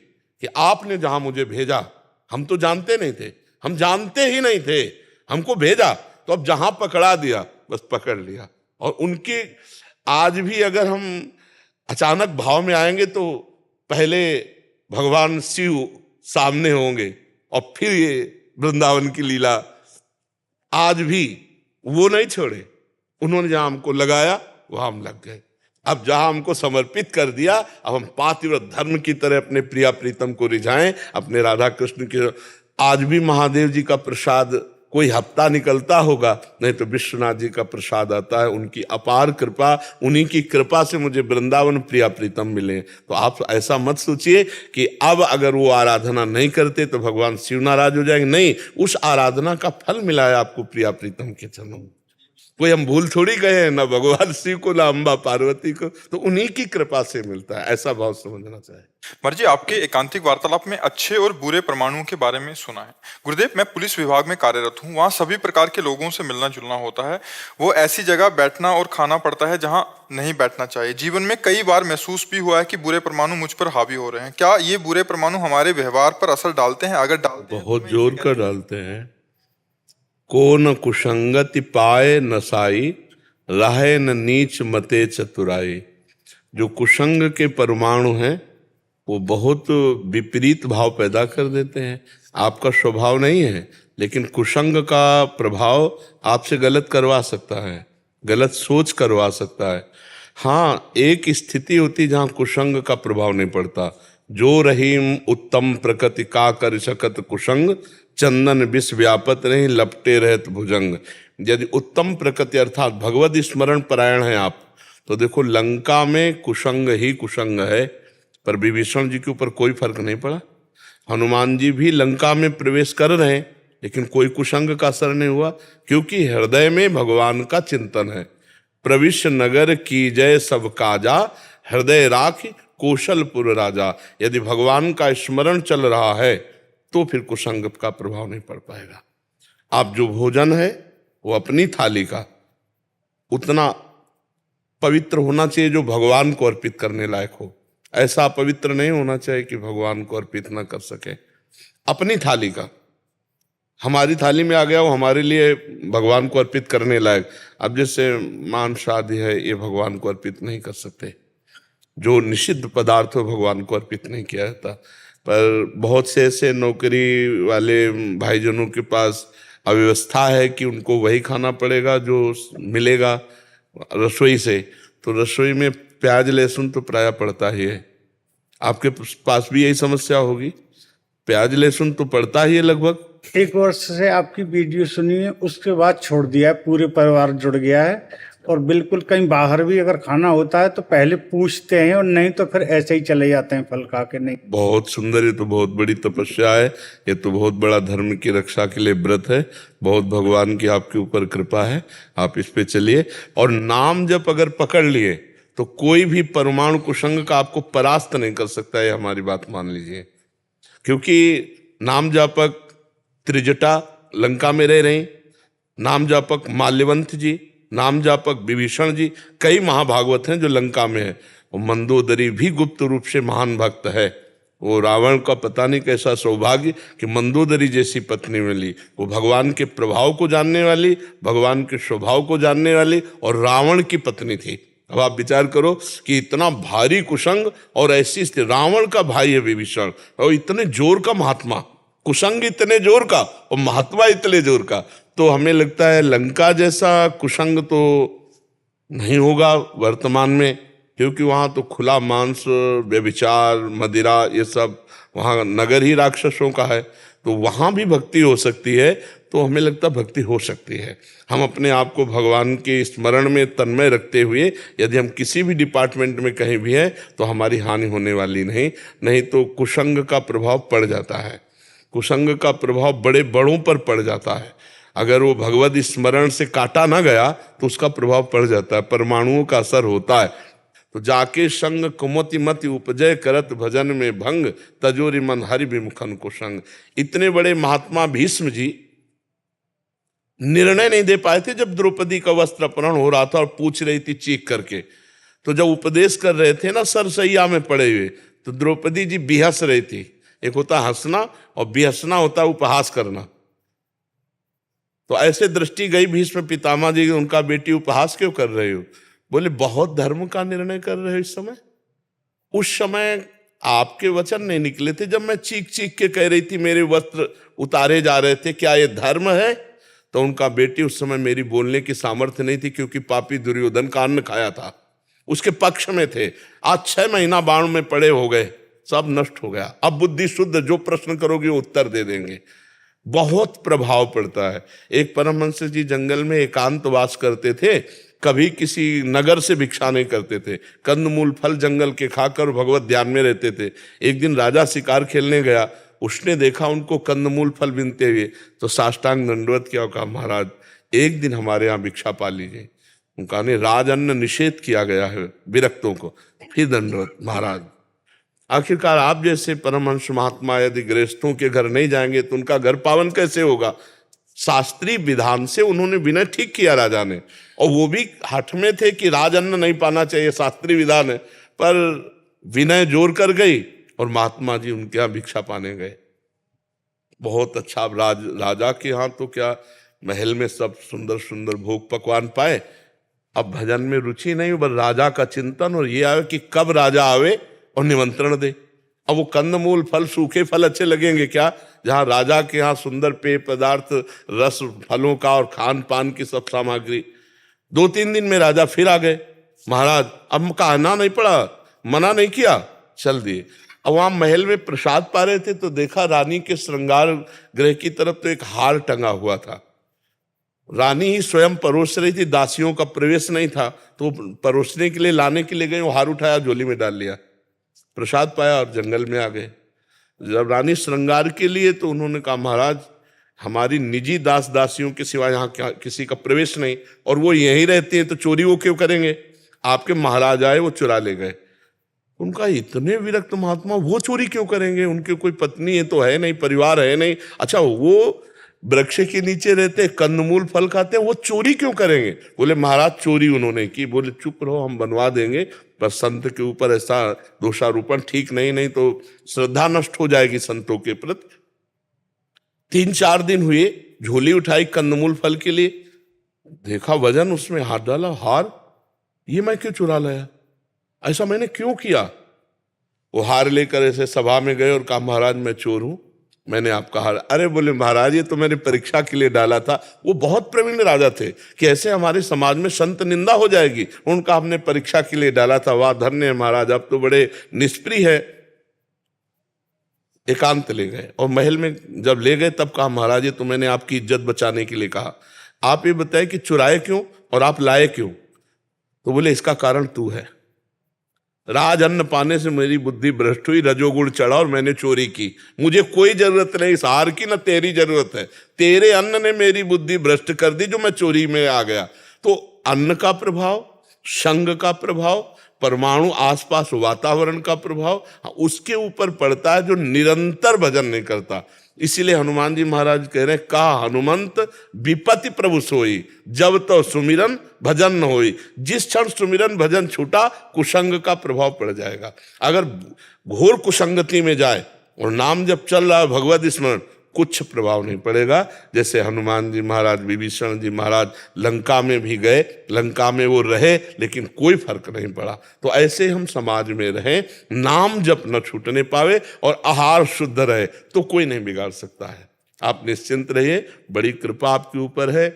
कि आपने जहां मुझे भेजा, हम तो जानते नहीं थे, हम जानते ही नहीं थे, हमको भेजा तो अब जहां पकड़ा दिया बस पकड़ लिया। और उनके आज भी अगर हम अचानक भाव में आएंगे तो पहले भगवान शिव सामने होंगे और फिर ये वृंदावन की लीला। आज भी वो नहीं छोड़े, उन्होंने जहां हमको लगाया वहां हम लग गए। अब जहां हमको समर्पित कर दिया, अब हम पातिव्रत धर्म की तरह अपने प्रिया प्रीतम को रिझाएं, अपने राधा कृष्ण के। आज भी महादेव जी का प्रसाद कोई हफ्ता निकलता होगा, नहीं तो विश्वनाथ जी का प्रसाद आता है। उनकी अपार कृपा, उन्हीं की कृपा से मुझे वृंदावन प्रिया प्रीतम मिले। तो आप ऐसा मत सोचिए कि अब अगर वो आराधना नहीं करते तो भगवान शिव नाराज हो जाएंगे। नहीं, उस आराधना का फल मिला है आपको प्रिया प्रीतम के चरणों में। कोई हम भूल थोड़ी गए हैं, ना भगवान शिव को, ना अम्बा पार्वती को, तो उन्हीं की कृपा से मिलता है। ऐसा भाव समझना चाहिए। मर्जी, आपके एकांतिक वार्तालाप में अच्छे और बुरे परमाणुओं के बारे में सुना है। गुरुदेव, मैं पुलिस विभाग में कार्यरत हूँ, वहाँ सभी प्रकार के लोगों से मिलना जुलना होता है। वो ऐसी जगह बैठना और खाना पड़ता है जहाँ नहीं बैठना चाहिए। जीवन में कई बार महसूस भी हुआ है कि बुरे परमाणु मुझ पर हावी हो रहे हैं। क्या ये बुरे परमाणु हमारे व्यवहार पर असर डालते हैं? अगर डालते हैं बहुत जोर कर डालते हैं। को न कुसंगति पाए नसाई, रहे न नीच मते चतुराई। जो कुसंग के परमाणु हैं वो बहुत विपरीत भाव पैदा कर देते हैं। आपका स्वभाव नहीं है, लेकिन कुसंग का प्रभाव आपसे गलत करवा सकता है, गलत सोच करवा सकता है। हाँ, एक स्थिति होती जहाँ कुसंग का प्रभाव नहीं पड़ता। जो रहीम उत्तम प्रकृति का कर सकत कुसंग, चंदन विष व्यापत नहीं लपटे रहत भुजंग। यदि उत्तम प्रकृति अर्थात भगवत स्मरण परायण है आप, तो देखो लंका में कुसंग ही कुसंग है, पर विभीषण जी के ऊपर कोई फर्क नहीं पड़ा। हनुमान जी भी लंका में प्रवेश कर रहे हैं, लेकिन कोई कुसंग का असर नहीं हुआ, क्योंकि हृदय में भगवान का चिंतन है। प्रविश्य नगर की जय सब काजा, हृदय राख कौशलपुर राजा। यदि भगवान का स्मरण चल रहा है तो फिर कुसंग का प्रभाव नहीं पड़ पाएगा। आप जो भोजन है वो अपनी थाली का उतना पवित्र होना चाहिए जो भगवान को अर्पित करने लायक हो। ऐसा पवित्र नहीं होना चाहिए कि भगवान को अर्पित ना कर सके। अपनी थाली का, हमारी थाली में आ गया वो हमारे लिए भगवान को अर्पित करने लायक। अब जैसे मांस आदि है, ये भगवान को अर्पित नहीं कर सकते। जो निषिद्ध पदार्थ हो भगवान को अर्पित नहीं किया जाता। पर बहुत से ऐसे नौकरी वाले भाईजनों के पास अव्यवस्था है कि उनको वही खाना पड़ेगा जो मिलेगा रसोई से। तो रसोई में प्याज लहसुन तो प्राय पड़ता ही है। आपके पास भी यही समस्या होगी, प्याज लहसुन तो पड़ता ही है लगभग। 1 वर्ष से आपकी वीडियो सुनी है, उसके बाद छोड़ दिया है। पूरे परिवार जुड़ गया है, और बिल्कुल कहीं बाहर भी अगर खाना होता है तो पहले पूछते हैं, और नहीं तो फिर ऐसे ही चले जाते हैं फल खा के। नहीं, बहुत सुंदर, ये तो बहुत बड़ी तपस्या है, ये तो बहुत बड़ा धर्म की रक्षा के लिए व्रत है। बहुत भगवान की आपके ऊपर कृपा है, आप इस पे चलिए। और नाम जब अगर पकड़ लिए तो कोई भी परमाणु कुसंग का आपको परास्त नहीं कर सकता, ये हमारी बात मान लीजिए। क्योंकि नाम जापक त्रिजटा लंका में रह रही, नाम जापक माल्यवंत जी, नाम जापक विभीषण जी, कई महाभागवत हैं जो लंका में है। और मंदोदरी भी गुप्त रूप से महान भक्त है। वो रावण का पता नहीं कैसा सौभाग्य कि मंदोदरी जैसी पत्नी मिली। वो भगवान के प्रभाव को जानने वाली, भगवान के स्वभाव को जानने वाली, और रावण की पत्नी थी। अब आप विचार करो कि इतना भारी कुसंग और ऐसी स्थिति, रावण का भाई है विभीषण, और इतने जोर का महात्मा, कुसंग इतने जोर का और महात्मा इतने जोर का। तो हमें लगता है लंका जैसा कुसंग तो नहीं होगा वर्तमान में, क्योंकि वहां तो खुला मांस, व्यभिचार, मदिरा, ये सब, वहां नगर ही राक्षसों का है, तो वहां भी भक्ति हो सकती है। तो हमें लगता भक्ति हो सकती है। हम अपने आप को भगवान के स्मरण में तन्मय रखते हुए यदि हम किसी भी डिपार्टमेंट में कहीं भी हैं तो हमारी हानि होने वाली नहीं तो कुसंग का प्रभाव पड़ जाता है। कुसंग का प्रभाव बड़े बड़ों पर पड़ जाता है। अगर वो भगवत स्मरण से काटा ना गया तो उसका प्रभाव पड़ जाता है, परमाणुओं का असर होता है। तो जाके संग कुमति मति उपजय करत भजन में भंग, तजोरी मन हरि विमुखन को संग। इतने बड़े महात्मा भीष्म जी निर्णय नहीं दे पाए थे जब द्रौपदी का वस्त्र अपहरण हो रहा था और पूछ रही थी चीख करके। तो जब उपदेश कर रहे थे ना सरसैया में पड़े हुए, तो द्रौपदी जी बिहस रही थी। एक होता हंसना और बिहसना होता उपहास करना। तो ऐसे दृष्टि गई भीष्म पितामह जी, उनका बेटी उपहास क्यों कर रहे हो? बोले बहुत धर्म का निर्णय कर रहे हो इस समय। उस समय आपके वचन नहीं निकले थे जब मैं चीख चीख के कह रही थी मेरे वस्त्र उतारे जा रहे थे, क्या ये धर्म है? तो उनका बेटी उस समय मेरी बोलने की सामर्थ्य नहीं थी, क्योंकि पापी दुर्योधन का अन्न खाया था, उसके पक्ष में थे। आज 6 महीना बाण में पड़े हो गए, सब नष्ट हो गया। अब बुद्धि शुद्ध, जो प्रश्न करोगे उत्तर दे देंगे। बहुत प्रभाव पड़ता है। एक परमहंस जी जंगल में एकांतवास करते थे, कभी किसी नगर से भिक्षा नहीं करते थे, कंदमूल फल जंगल के खाकर भगवत ध्यान में रहते थे। एक दिन राजा शिकार खेलने गया, उसने देखा उनको कंदमूल फल बिनते हुए, तो साष्टांग दंडवत किया और कहा महाराज एक दिन हमारे यहाँ भिक्षा पा लीजिए। उनका ने राज अन्न निषेध किया गया है विरक्तों को। फिर दंडवत महाराज। आखिरकार आप जैसे परमहंस महात्मा यदि गृहस्थों के घर नहीं जाएंगे तो उनका घर पावन कैसे होगा? शास्त्रीय विधान से उन्होंने विनय ठीक किया राजा ने, और वो भी हठ में थे कि राजअन्न नहीं पाना चाहिए, शास्त्रीय विधान है, पर विनय जोर कर गई और महात्मा जी उनके यहाँ भिक्षा पाने गए। बहुत अच्छा। अब राजा के यहाँ तो क्या महल में सब सुंदर सुंदर भोग पकवान पाए। अब भजन में रुचि नहीं, बस राजा का चिंतन, और ये आवे कि कब राजा आवे और निमंत्रण दे। अब वो कंदमूल फल, सूखे फल अच्छे लगेंगे क्या? जहाँ राजा के यहाँ सुंदर पेय पदार्थ, रस फलों का और खान पान की सब सामग्री। 2-3 दिन में राजा फिर आ गए। महाराज अब कहना नहीं पड़ा, मना नहीं किया, चल दिए। अब वहां महल में प्रसाद पा रहे थे तो देखा रानी के श्रृंगार गृह की तरफ तो एक हार टंगा हुआ था। रानी ही स्वयं परोस रही थी, दासियों का प्रवेश नहीं था, तो परोसने के लिए लाने के लिए गए, वो हार उठाया झोली में डाल लिया, प्रसाद पाया और जंगल में आ गए। जब रानी श्रृंगार के लिए, तो उन्होंने कहा महाराज हमारी निजी दास दासियों के सिवा यहाँ किसी का प्रवेश नहीं, और वो यहीं रहती हैं तो चोरी वो क्यों करेंगे? आपके महाराज आए, वो चुरा ले गए। उनका इतने विरक्त महात्मा, वो चोरी क्यों करेंगे? उनके कोई पत्नी है तो है नहीं, परिवार है नहीं। अच्छा वो वृक्ष के नीचे रहते, कंदमूल फल खाते हैं, वो चोरी क्यों करेंगे? बोले महाराज चोरी उन्होंने की। बोले चुप रहो, हम बनवा देंगे, पर संत के ऊपर ऐसा दोषारोपण ठीक नहीं तो श्रद्धा नष्ट हो जाएगी संतों के प्रति। 3-4 दिन हुए, झोली उठाई कंदमूल फल के लिए, देखा वजन, उसमें हाथ डाला, हार, ये मैं क्यों चुरा लाया? ऐसा मैंने क्यों किया? वो हार लेकर ऐसे सभा में गए और कहा महाराज मैं चोर हूं, मैंने आपका हार। अरे बोले महाराज ये तो मैंने परीक्षा के लिए डाला था। वो बहुत प्रवीण राजा थे कि ऐसे हमारे समाज में संत निंदा हो जाएगी, उनका हमने परीक्षा के लिए डाला था। वाह धन्य है महाराज, अब तो बड़े निष्प्रिय है। एकांत ले गए और महल में जब ले गए तब कहा महाराज ये तो मैंने आपकी इज्जत बचाने के लिए कहा, आप ये बताए कि चुराए क्यों और आप लाए क्यों? तो बोले इसका कारण तू है। राज अन्न पाने से मेरी बुद्धि भ्रष्ट हुई, रजोगुण चढ़ा और मैंने चोरी की। मुझे कोई जरूरत नहीं इस हार की, ना तेरी जरूरत है। तेरे अन्न ने मेरी बुद्धि भ्रष्ट कर दी जो मैं चोरी में आ गया। तो अन्न का प्रभाव, संग का प्रभाव, परमाणु आसपास वातावरण का प्रभाव उसके ऊपर पड़ता है जो निरंतर भजन नहीं करता। इसीलिए हनुमान जी महाराज कह रहे हैं का हनुमंत विपत्ति प्रभु सोई, जब तो सुमिरन भजन न होई। जिस क्षण सुमिरन भजन छूटा कुसंग का प्रभाव पड़ जाएगा। अगर घोर कुसंगति में जाए और नाम जब चल रहा है भगवत स्मरण, कुछ प्रभाव नहीं पड़ेगा। जैसे हनुमान जी महाराज, विभीषण जी महाराज लंका में भी गए, लंका में वो रहे लेकिन कोई फर्क नहीं पड़ा। तो ऐसे हम समाज में रहें, नाम जप न छूटने पावे और आहार शुद्ध रहे तो कोई नहीं बिगाड़ सकता है। आप निश्चिंत रहिए, बड़ी कृपा आपके ऊपर है।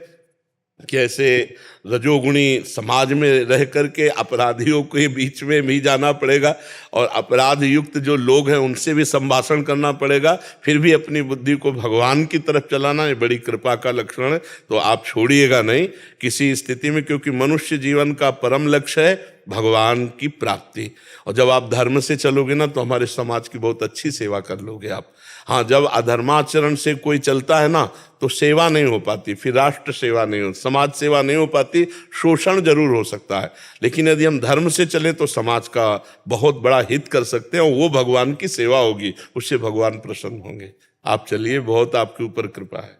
कि ऐसे रजोगुणी समाज में रह करके अपराधियों के बीच में भी जाना पड़ेगा और अपराध युक्त जो लोग हैं उनसे भी संभाषण करना पड़ेगा, फिर भी अपनी बुद्धि को भगवान की तरफ चलाना, ये बड़ी कृपा का लक्षण है। तो आप छोड़िएगा नहीं किसी स्थिति में, क्योंकि मनुष्य जीवन का परम लक्ष्य है भगवान की प्राप्ति। और जब आप धर्म से चलोगे ना तो हमारे समाज की बहुत अच्छी सेवा कर लोगे आप। हाँ, जब अधर्माचरण से कोई चलता है ना तो सेवा नहीं हो पाती, फिर राष्ट्र सेवा नहीं हो, समाज सेवा नहीं हो पाती, शोषण जरूर हो सकता है। लेकिन यदि हम धर्म से चले तो समाज का बहुत बड़ा हित कर सकते हैं और वो भगवान की सेवा होगी, उससे भगवान प्रसन्न होंगे। आप चलिए, बहुत आपके ऊपर कृपा है।